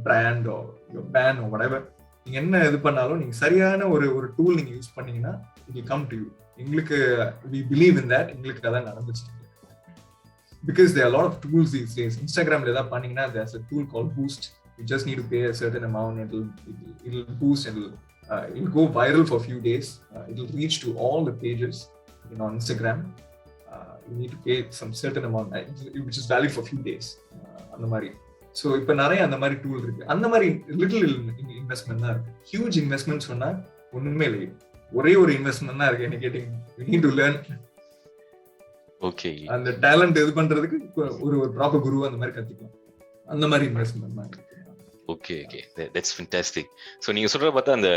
brand or your band or whatever, நீங்க என்ன இது பண்ணாலும் நீங்க சரியான ஒரு tool நீங்க use பண்ணீங்கன்னா it will come to you. எங்களுக்கு we believe in that. எங்களுக்கு அதான் நடந்துச்சு. Because there are a lot of tools these days. Instagramல ஏதாவது பண்ணீங்கன்னா there's a tool called Boost. You just need to pay a certain amount, it'll boost, it'll go viral for a few days, it'll reach to all the pages on Instagram. You need to pay some certain amount which is valid for a few days. அந்த மாதிரி. So இப்போ நிறைய அந்த மாதிரி tool இருக்கு. அந்த மாதிரி little investment தான் இருக்கு. ஹியூஜ் இன்வெஸ்ட்மெண்ட் சொன்னா ஒண்ணுமே இல்லை. ஒரே ஒரு இன்வெஸ்ட்மெண்ட் தான் இருக்கு. என்ன கேட்டீங்க, you need to learn. Okay, அந்த டேலண்ட் இது பண்றதுக்கு ஒரு ப்ராப்பர் குரு அந்த மாதிரி கத்துக்கலாம். அந்த மாதிரி இன்வெஸ்ட்மெண்ட் தான் இருக்கு. Okay, that's fantastic. So நீங்க சொல்ற பார்த்தா அந்த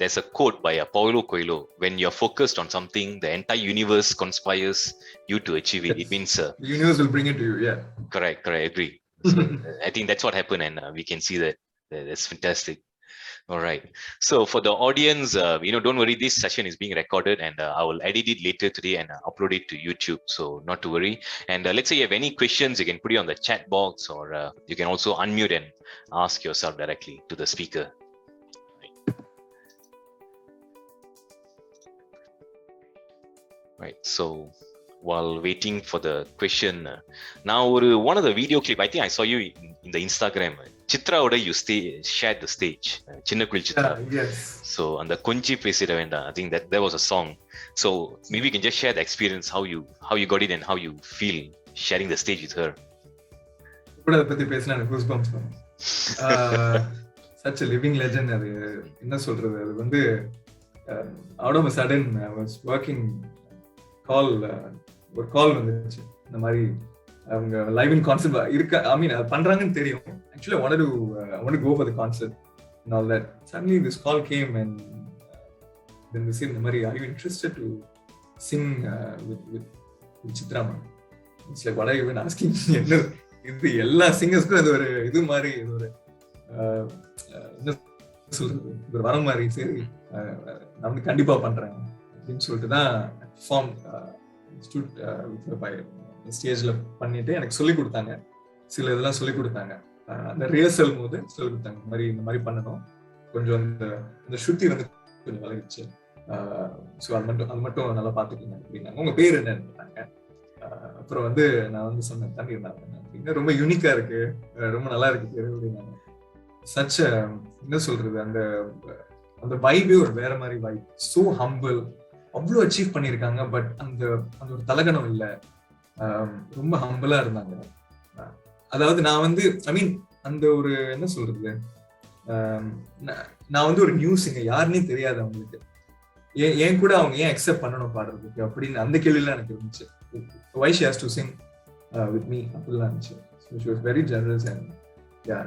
there's a quote by Paulo Coelho, when you're focused on something the entire universe conspires you to achieve it. It means the universe will bring it to you. Yeah, correct, agree. So I think that's what happened, and we can see that. That's fantastic. All right, so for the audience, don't worry, this session is being recorded, and I will edit it later today and upload it to YouTube, so not to worry. And let's say you have any questions, you can put it on the chat box, or you can also unmute and ask yourself directly to the speaker. Right, so while waiting for the question, now one of the video clip, I think I saw you in the Instagram, chitra oda you shared the stage, chinnakul chitra. Yes. So and the konchi pesira venda, I think that there was a song. So maybe you can just share the experience, how you got it and how you feel sharing the stage with her. கூட பத்தி பேசினா எனக்கு goosebumps வரும். Such a living legend. அது என்ன சொல்றது, அது வந்து out of a sudden I was working, ஒரு கால் வந்துச்சு. இந்த மாதிரி அவங்க லைவ் இன் கான்சர்ட் இருக்க, அது பண்றாங்கன்னு தெரியும். Actually I want to go for the concert and all that. Suddenly this call came and then they said, are you interested to sing with Chitra ma'am? It's like, what are you even asking? இது எல்லா சிங்கர்ஸ்க்கும் அது ஒரு இது மாதிரி, இது ஒரு என்ன சொல்றது, ஒரு வரம் மாதிரி. சரி நான் வந்து கண்டிப்பா பண்றேன் அப்படின்னு சொல்லிட்டு தான் ஃபார்ம் ஸ்டேஜ்ல பண்ணிட்டு எனக்கு சொல்லி கொடுத்தாங்க. சில இதெல்லாம் சொல்லி கொடுத்தாங்க. அந்த ரிஹர்சல் போது சொல்லி கொடுத்தாங்க, இந்த மாதிரி பண்ணணும், கொஞ்சம் அந்த ஸ்ருதி வந்து கொஞ்சம் வளர்ச்சி, ஸோ அது மட்டும் நல்லா பார்த்துக்கோங்க அப்படின்னாங்க. உங்க பேர் என்னன்னு கேட்டாங்க. அப்புறம் வந்து நான் வந்து சொன்னேன் தண்ணீர்மலாயன் அப்படின்னு. ரொம்ப யூனிக்கா இருக்கு, ரொம்ப நல்லா இருக்கு பேரு அப்படின்னாங்க. சச்ச என்ன சொல்றது, அந்த வைபே ஒரு வேற மாதிரி வைப். சோ ஹம்பிள், அவ்வளோ அச்சீவ் பண்ணியிருக்காங்க, பட் அந்த ஒரு தலகணம் இல்லை, ரொம்ப ஹம்பிளா இருந்தாங்க. அதாவது நான் வந்து அந்த ஒரு என்ன சொல்றது, நான் வந்து ஒரு நியூஸுங்க, யாருன்னே தெரியாது அவங்களுக்கு, ஏன் கூட அவங்க ஏன் அக்செப்ட் பண்ணணும் பாடுறதுக்கு அப்படின்னு அந்த கேள்விலாம் எனக்கு இருந்துச்சு. Why she has to sing with me அப்படிலாம் இருந்துச்சு. So she was very generous and yeah,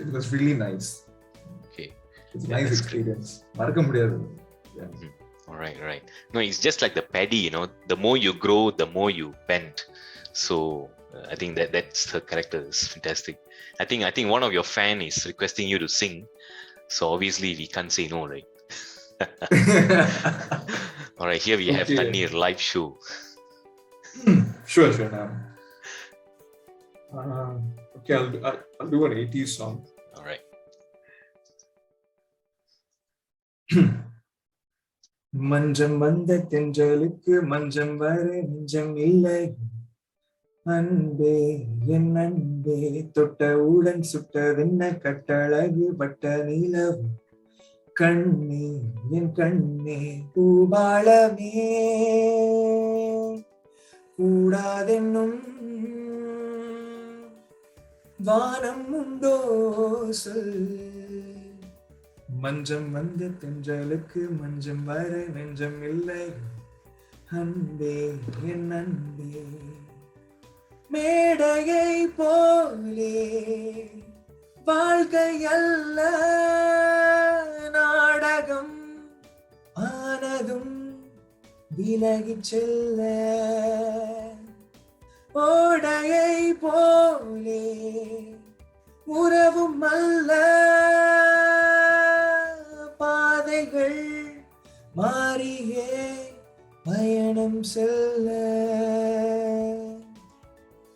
it was really nice. Okay, it's a nice experience. மறக்க முடியாது. Yeah. All right. No, it's just like the paddy, the more you grow, the more you bend. So I think that's her character. Is fantastic. I think one of your fan is requesting you to sing. So obviously we can't say no, right? All right, here we have Thanneer live show. Sure. Okay, I'll do an 80s song. Alright. மஞ்சம் வந்த தென்றலுக்கு மஞ்சம் வர நெஞ்சம் இல்லை அன்பே என் அன்பே தொட்டவுடன் சுட்டதென்ன கட்டழகு வட்ட நிலவு கண்ணே என் கண்ணே பூபாலமே கூடாதென்னும் வானம் உண்டோ சொல் மஞ்சம் வந்த தென்றலுக்கு மஞ்சம் வர நெஞ்சம் இல்லை அன்பே என் அன்பே மேடையை போலே வாழ்க்கை அல்ல நாடகம் ஆனதும் விலகிச் செல்ல ஓடையை போலே உறவும் அல்ல பாதைகள் மாறியே பயணம் செல்ல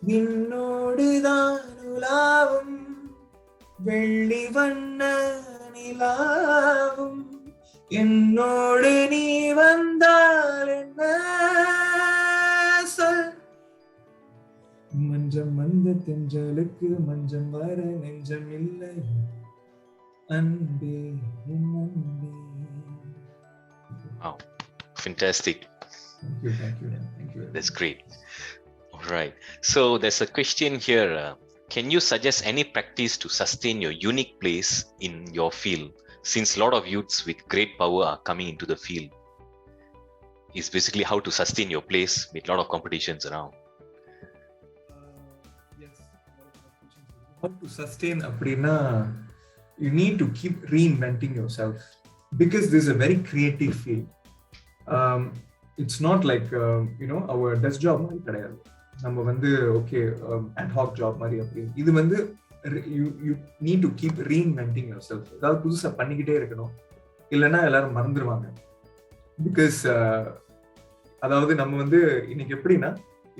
விண்ணோடுதான் உலாவும் வெள்ளி வண்ண நிலாவும் என்னோடு நீ வந்தால் என்ன சொல் மஞ்சம் வந்த தென்றலுக்கு மஞ்சம் வர நெஞ்சம் இல்லை அன்பே என் அன்பே. Wow, fantastic. Thank you. That's great. All right. So there's a question here. Can you suggest any practice to sustain your unique place in your field? Since a lot of youths with great power are coming into the field, it's basically how to sustain your place with a lot of competitions around. Yes. How to sustain அப்படின்னா you need to keep reinventing yourself because this is a very creative field. It's not like our desk job மாதிரி கிடையாது. நம்ம வந்து okay ad hoc job மாதிரி அப்படி இது வந்து you need to keep reinventing yourself. அதாவது புதுசா பண்ணிக்கிட்டே இருக்கணும், இல்லைன்னா எல்லாரும் மறந்துடுவாங்க. பிகாஸ் அதாவது நம்ம வந்து இன்னைக்கு எப்படின்னா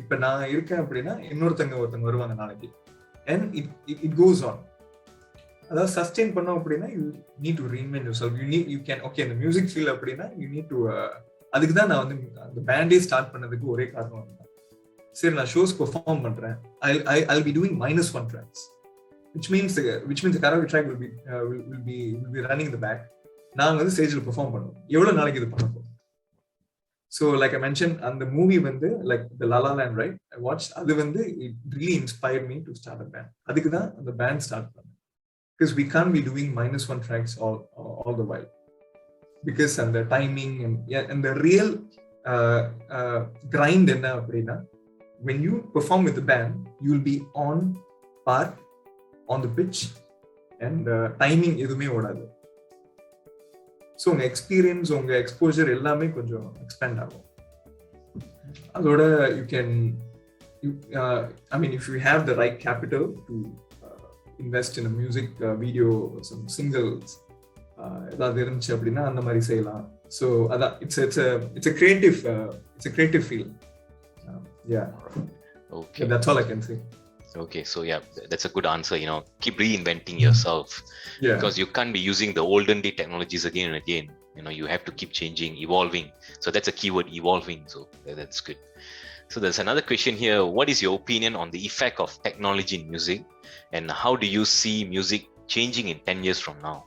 இப்ப நான் இருக்கேன் அப்படின்னா ஒருத்தங்க வருவாங்க நாளைக்கு and it goes on. அதாவது சஸ்டெயின் பண்ணோம் அப்படின்னா you need to reinvent yourself. you can okay இந்த மியூசிக் ஃபீல்ட் அப்படின்னா you need to அதுக்கு தான் நான் வந்து அந்த பேண்டே ஸ்டார்ட் பண்ணதுக்கு ஒரே காரணம் தான். சரி நான் ஷோஸ் பெர்ஃபார்ம் பண்றேன், I'll be doing -1 tracks, which means the karaoke track will be running in the back. நான் வந்து ஸ்டேஜ்ல பெர்ஃபார்ம் பண்ணுவேன். எவ்வளவு நாளைக்கு இது பண்ண போறேன்? So like I mentioned, அந்த மூவி வந்து like the La La Land, right? I watched அது வந்து it really inspired me to start a band. அதுக்கு தான் அந்த பேண்ட் ஸ்டார்ட் பண்ணேன். Because we can't be doing -1 tracks all the while. Because and the timing and the real grind enna appadina, when you perform with the band you will be on part on the pitch and timing edume odadu. So unga experience unga exposure ellame konjam expand agum. Adoda you can I mean if you have the right capital to invest in a music video, some singles ஏதாவது இருந்துச்சு அப்படின்னா அந்த மாதிரி செய்யலாம். So அதான் it's a creative field. Yeah. Okay. That's all I can say. Okay, so yeah, that's a good answer. Keep reinventing yourself. Yeah. Because you can't be using the olden day technologies again and again. You have to keep changing, evolving. So that's a keyword, evolving. So that's good. So there's another question here. What is your opinion on the effect of technology in music, and how do you see music changing in 10 years from now?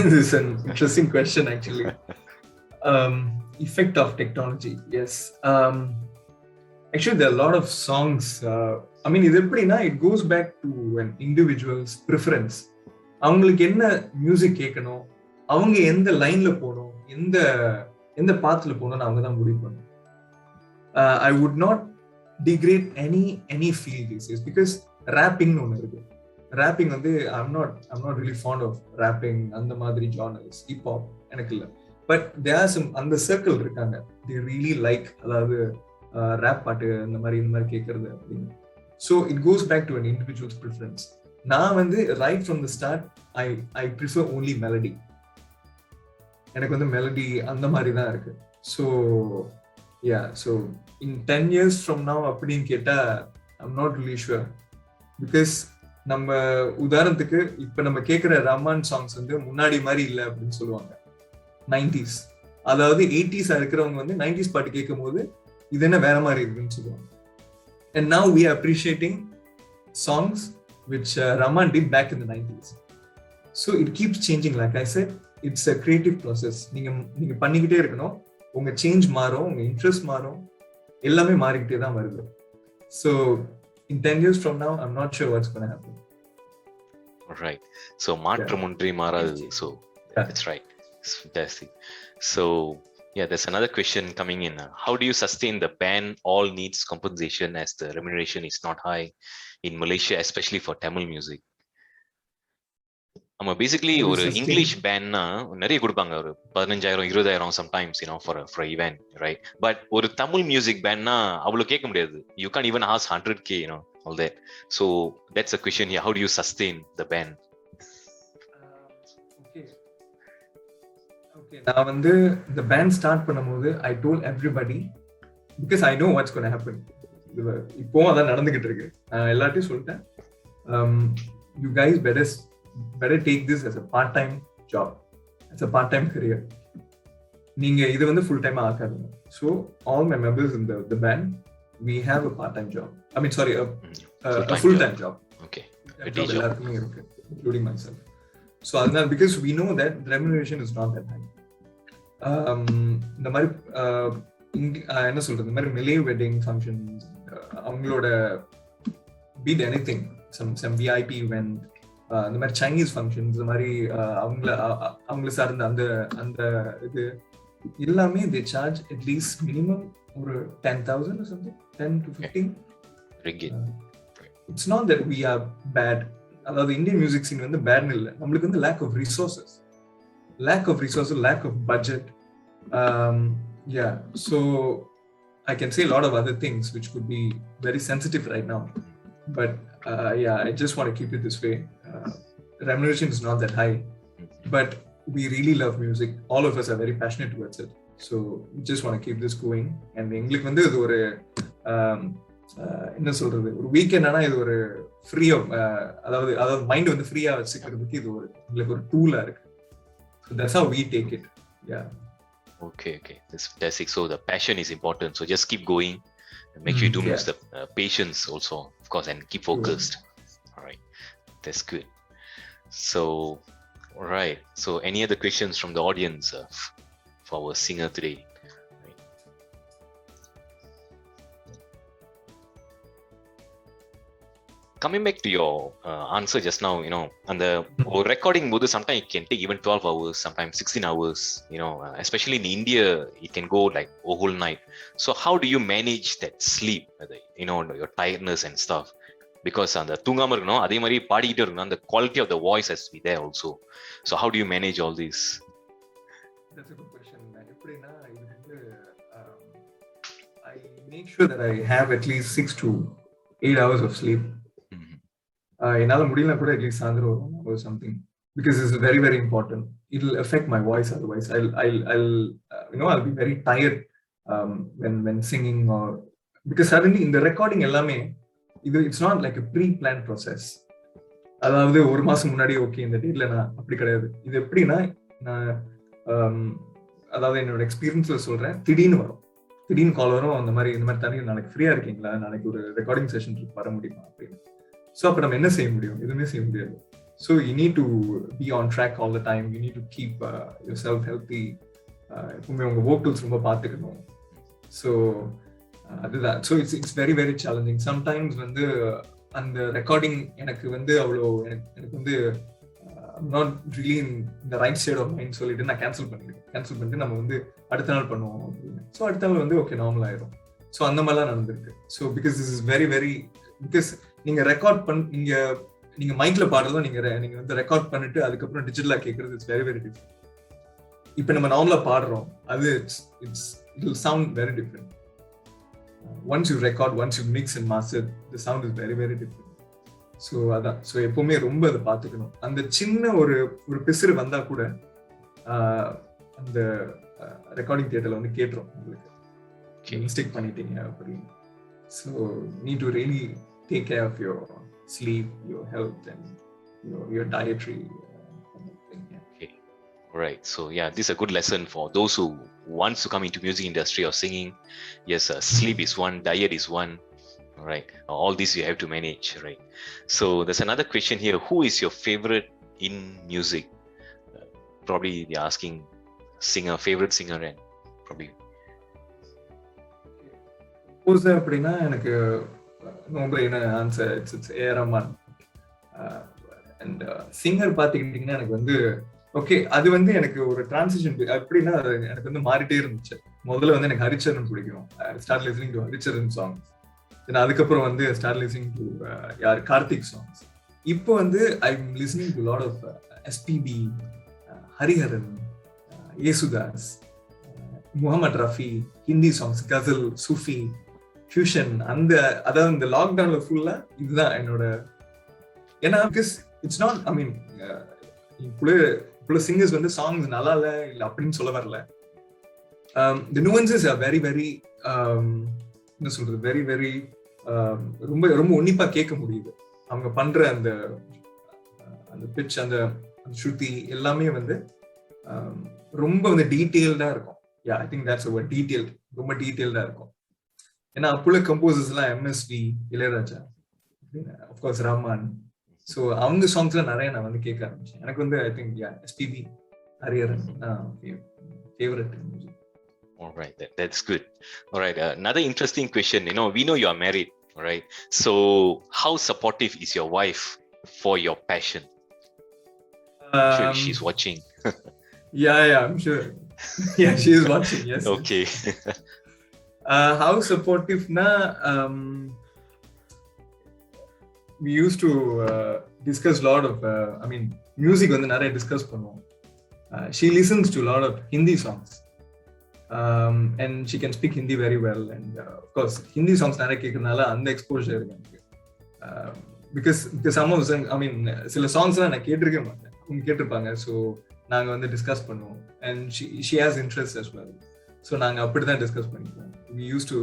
This is an interesting question actually. Effect of technology. Yes. Actually there are a lot of songs. I mean இது எப்படின்னா it goes back to an individual's preference. அவங்களுக்கு என்ன music கேட்கணும், அவங்க எந்த லைன்ல போகணும், எந்த பாத்துல போகணும்னு அவங்க தான் முடிவு பண்ணணும். I would not degrade any field these days because rapping ஒன்று இருக்கு. Rapping வந்து I'm not really fond of rapping அந்த மாதிரி genres. Hip hop எனக்கு இல்லை. But there are some அந்த சர்க்கிள் இருக்காங்க, they really like அதாவது ரேப் பாட்டு இந்த மாதிரி கேட்கறது அப்படின்னு. So it goes back to an individual's preference. நான் வந்து right from the start I prefer only melody. எனக்கு வந்து மெலடி அந்த மாதிரி தான் இருக்கு. So yeah, so in 10 years from now அப்படின்னு கேட்டா I'm not really sure. Because நம்ம உதாரணத்துக்கு இப்ப நம்ம கேட்கிற ரஹ்மான் சாங்ஸ் வந்து முன்னாடி மாதிரி இல்லை அப்படின்னு சொல்லுவாங்க. 90s, அதாவது 80s இருக்கிறவங்க வந்து 90s பாட்டு கேட்கும் போது இது என்ன வேற மாதிரி இருக்குன்னு சொல்லுவாங்க. And now we are appreciating songs which Rahman did back in the 90s. So it keeps changing. Like I said, it's a creative process. நீங்க பண்ணிக்கிட்டே இருக்கணும். உங்க சேஞ்ச் மாறும், உங்க இன்ட்ரெஸ்ட் மாறும், எல்லாமே மாறிக்கிட்டே தான் வருது. So in 10 years from now, I'm not sure what's going to happen. Right. So மாற்றம் ஒன்றே மாறாது. So that's right. It's fantastic. So yeah, there's another question coming in. How do you sustain the band all needs compensation as the remuneration is not high in Malaysia, especially for Tamil music? நம்ம basically ஒரு English பேண்ட்னா நிறைய கொடுப்பாங்க, ஒரு 15,000 20,000 sometimes for event, right? But ஒரு Tamil music பேண்ட்னா அவ்வளவு கேட்க முடியாது. You can even ask 100K, all that. So that's a question here. How do you sustain the band? Okay, நான் வந்து இந்த பேண்ட் ஸ்டார்ட் பண்ணும்போது I told everybody because I know what's going to happen. இப்போ அதான் நடந்துகிட்டு இருக்கு. எல்லாத்தையும் சொல்லிட்டேன். You guys better take this as a part-time job, as a part-time career. நீங்க இது வந்து full time ஆக்காதீங்க. So all my members in the band, we have a part-time job. I mean, sorry, a full-time job. Okay. எல்லாருக்குமே இருக்கு, including myself. So அதனால because we know that the remuneration is not that high. இந்த மாதிரி என்ன சொல்றது, இந்த மாதிரி மிலே வெட்டிங் ஃபங்க்ஷன்ஸ், அவங்களோட பீட் எனிதிங், சம் விஐபி இவென்ட், இந்த மாதிரி சைனீஸ் ஃபங்க்ஷன்ஸ், இந்த மாதிரி அவங்கள சார்ந்த அந்த இது எல்லாமே they charge at least minimum ஒரு 10,000 or something, 10 to 15 ringgit. It's not that we are bad. அதாவது இந்தியன் மியூசிக் சீன் வந்து பேட்னு இல்லை, நம்மளுக்கு வந்து lack of resources, lack of budget. Yeah, so I can say a lot of other things which could be very sensitive right now, but yeah, I just want to keep it this way. Remuneration is not that high, but we really love music. All of us are very passionate towards it, so we just want to keep this going. And எங்களுக்கு வந்து இது ஒரு என்ன சொல்றது, ஒரு weekend ஆனா இது ஒரு ஃப்ரீயா, அதாவது மைண்ட் வந்து ஃப்ரீயா வச்சுக்கிறதுக்கு இது ஒரு உங்களுக்கு ஒரு டூலா இருக்கு. So that's how we take it. Yeah. Okay, that's fantastic. So the passion is important, so just keep going and make sure you do use the patience also, of course, and keep focused. All right, that's good. So all right, so any other questions from the audience for our singer today? Coming back to your answer just now, and the recording both sometimes it can take even 12 hours, sometimes 16 hours, especially in India, it can go like a whole night. So how do you manage that sleep, your tiredness and stuff? Because அந்த தூங்காம இருக்கணும், அதே மாதிரி பாடிக்கிட்டே இருக்கணும், அந்த quality of the voice has to be there also. So how do you manage all this? That's a good question. எப்படின்னா இது வந்து I make sure that I have at least 6 to 8 hours of sleep. என்னால முடியல கூட at least சாயந்தரம் or something, because it's very very important. It will affect my voice otherwise. I'll be very tired when singing, or because suddenly in the recording எல்லாமே it's not like a pre-planned process. அதாவது ஒரு மாசம் முன்னாடி okay இந்த டேட்ல நான் அப்படி கிடையாது. இது எப்படின்னா நான் அதாவது என்னோட எக்ஸ்பீரியன்ஸ்ல சொல்றேன், திடீர்னு கால் வரும், இந்த மாதிரி தனியாக நாளைக்கு ஃப்ரீயா இருக்கீங்களா, நாளைக்கு ஒரு ரெக்கார்டிங் செஷன் வர முடியுமா அப்படின்னு. ஸோ அப்போ நம்ம என்ன செய்ய முடியும், எதுவுமே செய்ய முடியாது. So you need to be on track all the time. You need to keep yourself healthy. எப்பவுமே உங்கள் வோக்கல்ஸ் ரொம்ப பார்த்துக்கணும். ஸோ அதுதான். So it's very very challenging. Sometimes வந்து அந்த ரெக்கார்டிங் எனக்கு வந்து அவ்வளோ எனக்கு வந்து not really in the right side of mind சொல்லிட்டு நான் கேன்சல் பண்ணிட்டு நம்ம வந்து அடுத்த நாள் பண்ணுவோம் அப்படின்னு. ஸோ அடுத்த நாள் வந்து ஓகே நார்மல் ஆயிரும். ஸோ அந்த மாதிரிலாம் நடந்திருக்கு. So because this is very very, because நீங்க ரெக்கார்ட் நீங்க மைக்ல பாடுறதும் நீங்க வந்து ரெக்கார்ட் பண்ணிட்டு அதுக்கப்புறம் டிஜிட்டலா கேட்கறது இட்ஸ் வெரி வெரி டிஃபரெண்ட். இப்போ நம்ம நார்மலா பாடுறோம், அது it will sound very different. Once you record, once you mix and master, the sound is very very different. So அதான். ஸோ எப்பவுமே ரொம்ப அதை பார்த்துக்கணும். அந்த சின்ன ஒரு பிசுறு வந்தா கூட அந்த ரெக்கார்டிங் தியேட்டர்ல வந்து கேட்டுரும், உங்களுக்கு மிஸ்டேக் பண்ணிட்டீங்க அப்படின்னு. So need to really take care of your sleep, your health, and your dietary thing. Yeah. Okay. All right. So yeah, this is a good lesson for those who wants to come into music industry or singing. Yes, sleep is one, diet is one. All right. All these you have to manage, right? So there's another question here. Who is your favorite in music? Probably they're asking favorite singer, and probably. Forza அப்படின்னா எனக்கு no brainer answer. It's A. Rahman. And singer பார்த்துக்கிட்டிங்கன்னா எனக்கு வந்து okay அது வந்து எனக்கு ஒரு transition அப்படின்னா எனக்கு வந்து மாறிட்டே இருந்துச்சு. முதல்ல வந்து எனக்கு ஹரிச்சரன் பிடிக்கும். Start listening to Haricharan songs. அதுக்கப்புறம் வந்து start listening to Karthik songs. இப்போ வந்து I am listening to lot of SPB, Hariharan, Yesudas, Mohammed Rafi, Hindi songs, ghazal, Sufi, fusion. அதாவது இந்த லாக்டவுன்ல ஃபுல்லா இதுதான் என்னோட. ஏன்னா because it's not I mean இவ்வளோ சிங்கர்ஸ் வந்து சாங்ஸ் நல்லா இல்லை அப்படின்னு சொல்ல வரல. தி nuances are very very என்ன சொல்றது வெரி வெரி ரொம்ப ரொம்ப உன்னிப்பா கேட்க முடியுது. அவங்க பண்ற அந்த பிட்ச், அந்த ஸ்ருதி எல்லாமே வந்து ரொம்ப வந்து டீட்டெயில்டா இருக்கும். Yeah, I think that's a detail, ரொம்ப டீட்டெயில்டா இருக்கும். ஏன்னா அப்போ கம்போசர்ஸ் எல்லாம் எம்எஸ்வி, இளையராஜா, ஆஃப்கோர்ஸ் ரஹ்மான். ஸோ அவங்க சாங்ஸ்லாம் நிறைய நான் வந்து கேட்க ஆரம்பிச்சேன். எனக்கு வந்து I think SPB, Hariharan favourite music. All right, that's good. All right, another interesting question. We know you are married, all right? So how supportive is your wife for your passion? I'm sure she's watching. Yeah, I'm sure. Yeah, she is watching, yes. Okay. How supportive na we used to discuss a lot of music வந்து நிறைய discuss பண்ணுவோம். She listens to a lot of Hindi songs. And she can speak Hindi very well, and of course Hindi songs நிறைய கேட்கறதுனால அந்த exposure இருக்கு எனக்கு. because some of them, சில சாங்ஸ்லாம் நான் கேட்டிருக்க மாட்டேன், அவங்க கேட்டிருப்பாங்க. ஸோ நாங்க வந்து டிஸ்கஸ் பண்ணுவோம். and she has interest as well. So நாங்க அப்படிதான் டிஸ்கஸ் பண்ணிப்போம். we used to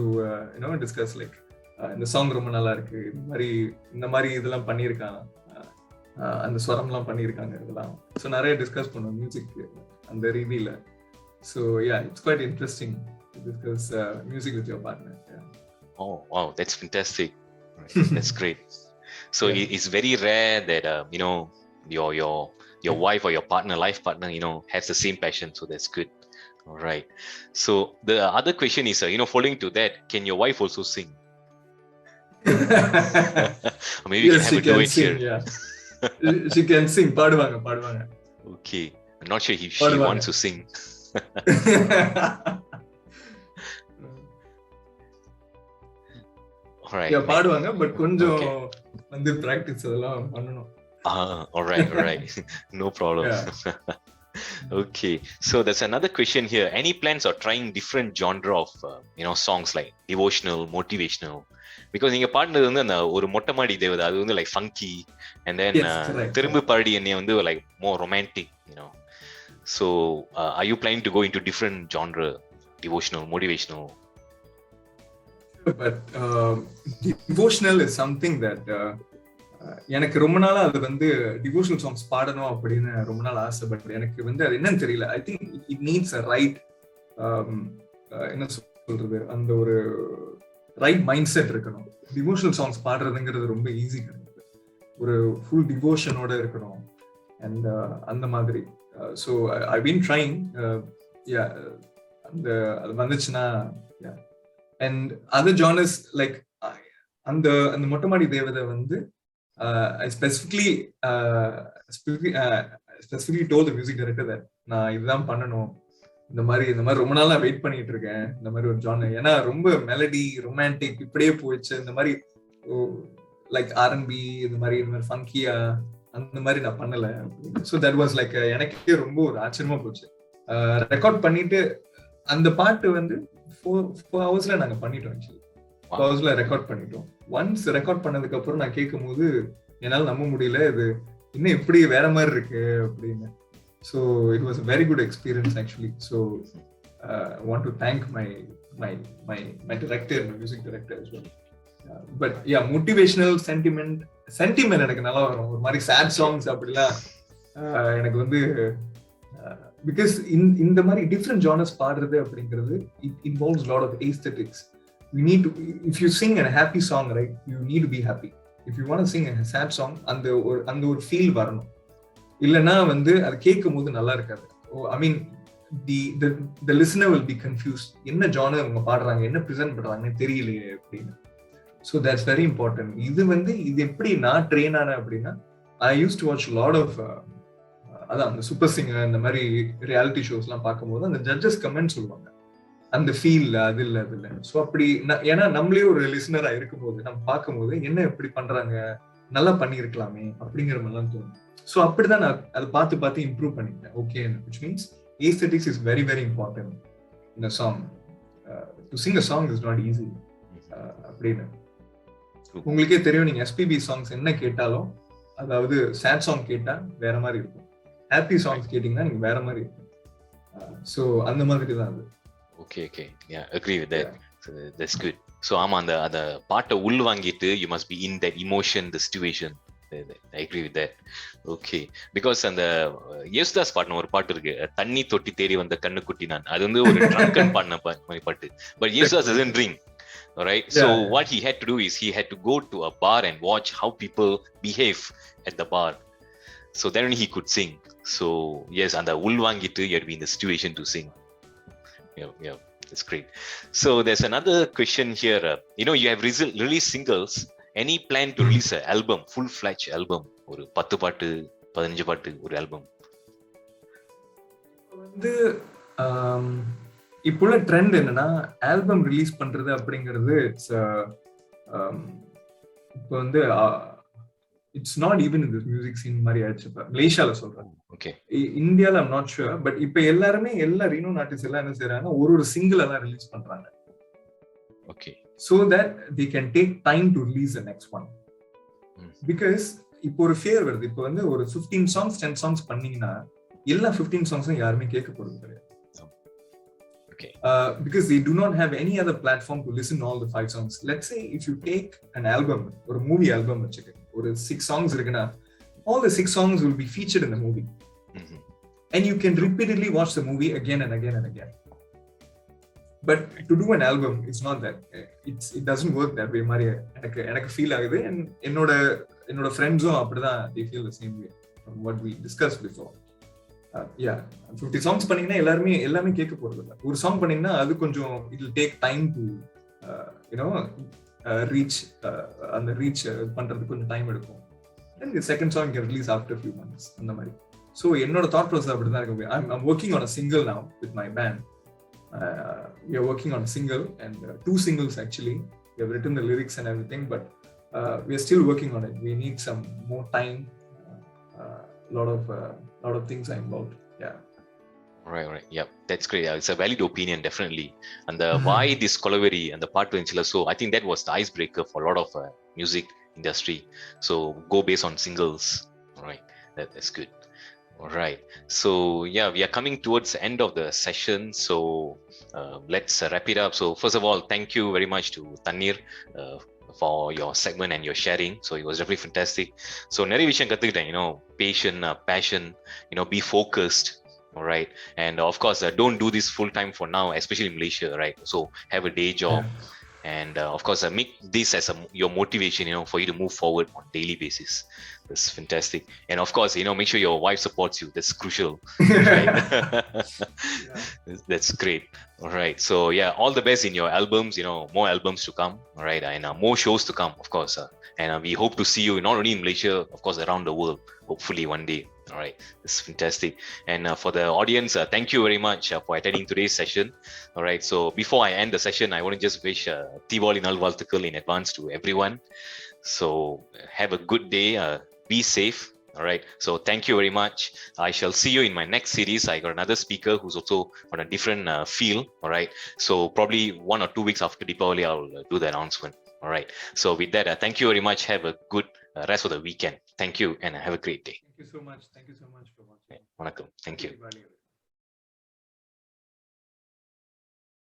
discuss like இந்த சாங் ரொம்ப நல்லா இருக்கு, இந்த மாதிரி இதெல்லாம் பண்ணியிருக்காங்க, அந்த ஸ்வரம்லாம் பண்ணியிருக்காங்க, இதெல்லாம். ஸோ நிறைய டிஸ்கஸ் பண்ணுவோம் மியூசிக் அந்த ரீதியில. So yeah, it's quite interesting to discuss music with your partner. Yeah. Oh wow, that's fantastic. Right. That's great. So it's very rare that your wife or your life partner has the same passion. So that's good. All right. So the other question is following to that, can your wife also sing? Maybe yes, we can have a duet sing, here. Yeah. She can sing. பாடுவாங்க. Okay, I'm not sure if she wants to sing. All right. Yeah, பாடுவாங்க, but கொஞ்சம் வந்து practice அதெல்லாம் பண்ணனும். All right. No problem. Yeah. Okay, so there's another question here. Any plans of trying different genre of songs like devotional, motivational? Because நீங்க பாடுனது வந்து அந்த ஒரு மொட்டமாடி தேவதை, அது வந்து like funky, and then திரும்பி பாடி என்னை வந்து like more romantic, So are you planning to go into different genre, devotional, motivational? But devotional is something that எனக்கு ரொம்ப நாளா அது வந்து டிவோஷனல் சாங்ஸ் பாடணும் அப்படின்னு ரொம்ப நாள் ஆசை. பட் எனக்கு வந்து அது என்னன்னு தெரியல. I think it needs a right என்ன சொல்றது, அந்த ஒரு ரைட் மைண்ட் செட் இருக்கணும். டிவோஷனல் சாங்ஸ் பாடுறதுங்கிறது ரொம்ப ஈஸி கிடையாது. ஒரு ஃபுல் டிவோஷனோட இருக்கணும். அண்ட் அந்த மாதிரி. So I been trying. அந்த அது வந்துச்சுன்னா. அண்ட் அதர் ஜானர்ஸ் லைக் அந்த மொட்டமாடி தேவதை வந்து I specifically told the music director that நான் இதுதான் பண்ணணும், இந்த மாதிரி ரொம்ப நாளா வெயிட் பண்ணிட்டு இருக்கேன், இந்த மாதிரி ஒரு ஜானர். ஏன்னா ரொம்ப மெலடி, ரொமான்டிக் இப்படியே போயிடுச்சு. இந்த மாதிரி லைக் R&B, இந்த மாதிரி ஃபங்கியா அந்த மாதிரி நான் பண்ணல. ஸோ தட் வாஸ் லைக் எனக்கே ரொம்ப ஒரு ஆச்சரியமா போச்சு. ரெக்கார்ட் பண்ணிட்டு அந்த பாட்டு வந்து 4 hours நாங்க பண்ணிட்டோம். ஹவுஸ்ல ரெக்கார்ட் பண்ணிட்டோம். ஒன்ஸ் ரெக்கார்ட் பண்ணதுக்கு அப்புறம் நான் கேட்கும் போது என்னால நம்ப முடியல, இது இன்னும் எப்படி வேற மாதிரி இருக்கு அப்படின்னு. So it was very good experience actually. So I want to thank my director, my music director as well. But yeah motivational sentiment எனக்கு நல்லா வரும். ஒரு மாதிரி சேட் சாங்ஸ் அப்படிலாம் எனக்கு வந்து பிகாஸ் இந்த மாதிரி டிஃப்ரெண்ட் ஜானர்ஸ் பாடுறது அப்படிங்கிறது it involves lot of aesthetics. You need to, if you sing a happy song, right, you need to be happy. If you want to sing a sad song, அந்த ஒரு feel வரணும். இல்லைன்னா வந்து அது கேட்கும் போது நல்லா இருக்காது. I mean the listener will be confused. என்ன ஜானர் அவங்க பாடுறாங்க, என்ன ப்ரெசென்ட் பண்றாங்கன்னு தெரியலையே அப்படின்னு. So that's very important. இது எப்படி நான் ட்ரெயின் ஆனேன் அப்படின்னா, I used to watch lot of அதான் அந்த சூப்பர் சிங்கர் இந்த மாதிரி ரியாலிட்டி ஷோஸ் எல்லாம் பார்க்கும்போது அந்த ஜட்ஜஸ் கமெண்ட் சொல்லுவாங்க, அந்த ஃபீல் அது இல்லை. ஸோ அப்படி ஏன்னா நம்மளே ஒரு லிசனரா இருக்கும்போது நம்ம பார்க்கும்போது என்ன எப்படி பண்றாங்க, நல்லா பண்ணியிருக்கலாமே அப்படிங்கிற மாதிரிலாம் தோணும். ஸோ அப்படிதான் நான் அதை பார்த்து இம்ப்ரூவ் பண்ணிட்டேன். Okay, which means aesthetics is very very important in a song. To sing a song is not easy. அப்படின்னு உங்களுக்கே தெரியும், நீங்க எஸ்பிபி சாங்ஸ் என்ன கேட்டாலும், அதாவது சேட் சாங் கேட்டா வேற மாதிரி இருக்கும், ஹாப்பி சாங்ஸ் கேட்டீங்கன்னா நீங்க வேற மாதிரி இருக்கும். ஸோ அந்த மாதிரி தான் அது. Okay, yeah, agree with that. So that's good. So ஆமா, அந்த பாட்டை உள் வாங்கிட்டு you must be in that emotion, the situation. I agree with that. Okay, because அந்த யேசுதாஸ் பாடின ஒரு பாட்டு இருக்கு, தண்ணி தொட்டி தேடி வந்த கண்ணுக்குட்டி நான், அது வந்து ஒரு ட்ரங்கன் பாடின பாட்டு. But Yesudas doesn't drink. Alright, so what he had to do is he had to go to a bar and watch how people behave at the bar. So then he could sing. So yes, and the ulwangittu you have to be in the situation to sing. Yeah, that's great. So there's another question here. You have released singles. Any plan to release an album, full-fledged album? ஒரு 10 பாட்டு 15 பாட்டு ஒரு album வந்து இப்போ உள்ள trend என்னன்னா, album release பண்றது அப்படிங்கிறது இப்போ வந்து it's not even in this music scene மாதிரி ஆயிடுச்சு. மலேசியால சொல்றேன், ஓகே, இந்தியால ஐம் நாட் ஷுர். பட் இப்ப எல்லாருமே ரீனோன் ஆர்டிஸ்ட் எல்லாம் என்ன செய்யறாங்க, ஒரு சிங்கிள் எல்லாம் ரிலீஸ் பண்றாங்க. Okay, so that they can take time to release the next one. Because இப்போ ஒரு ஃபேர் வருது, இப்போ வந்து ஒரு 15 songs 10 songs பண்ணீங்கன்னா எல்லா 15 songs யாருமே கேட்க போறது கிடையாது. Okay. Because they do not have any other platform to listen to all the 5 songs. Let's say if you take an album, or a movie album, or 6 songs, all the 6 songs will be featured in the movie. Mm-hmm. And you can repeatedly watch the movie again and again and again. But to do an album, it's not that. It doesn't work that way. எனக்கு feel ஆகுது, and என்னோட friends-உம் அப்படிதான், they feel the same way from what we discussed before. 50 songs பண்ணீங்கன்னா எல்லாமே கேட்க போறது இல்லை. ஒரு சாங் பண்ணீங்கன்னா அது கொஞ்சம் it will take time to reach அந்த ரீச் பண்றதுக்கு கொஞ்சம் டைம் எடுக்கும். Then the second song can release after a few months, அந்த மாதிரி. So என்னோட thought process அப்படிதான் இருக்கு. I'm working on a single now with my band. We are working on a single and 2 singles actually. We have written the lyrics and everything, but we are still working on it. We need some more time. Lot of things are involved. Right. Yeah, that's great. It's a valid opinion, definitely. And why this Kolaveri and the part Inchila, so I think that was the icebreaker for a lot of music industry. So go based on singles. All right, that's good. All right, so yeah, we are coming towards the end of the session, so let's wrap it up. So first of all, thank you very much to Thanneer for your segment and your sharing. So it was definitely fantastic. So nariya vishayam kathukiten, patient, passion, be focused. All right, and of course don't do this full time for now, especially in Malaysia, right? So have a day job. And of course make this as your motivation, for you to move forward on daily basis. That's fantastic. And of course, make sure your wife supports you. That's crucial. Right? That's great. All right, so yeah, all the best in your albums. More albums to come. All right, and more shows to come, of course. And we hope to see you not only in Malaysia, of course, around the world, hopefully one day. All right, it's fantastic. And for the audience, thank you very much for attending today's session. All right, so before I end the session, I want to just wish Diwali Nalvalthukal in advance to everyone. So have a good day, be safe. All right, so thank you very much. I shall see you in my next series. I got another speaker who's also on a different field. All right, so probably 1 or 2 weeks after Deepavali, I'll do the announcement. All right, so with that, thank you very much. Have a good rest of the weekend. Thank you and have a great day. Thank you so much for watching. Vanakkam. Thank you.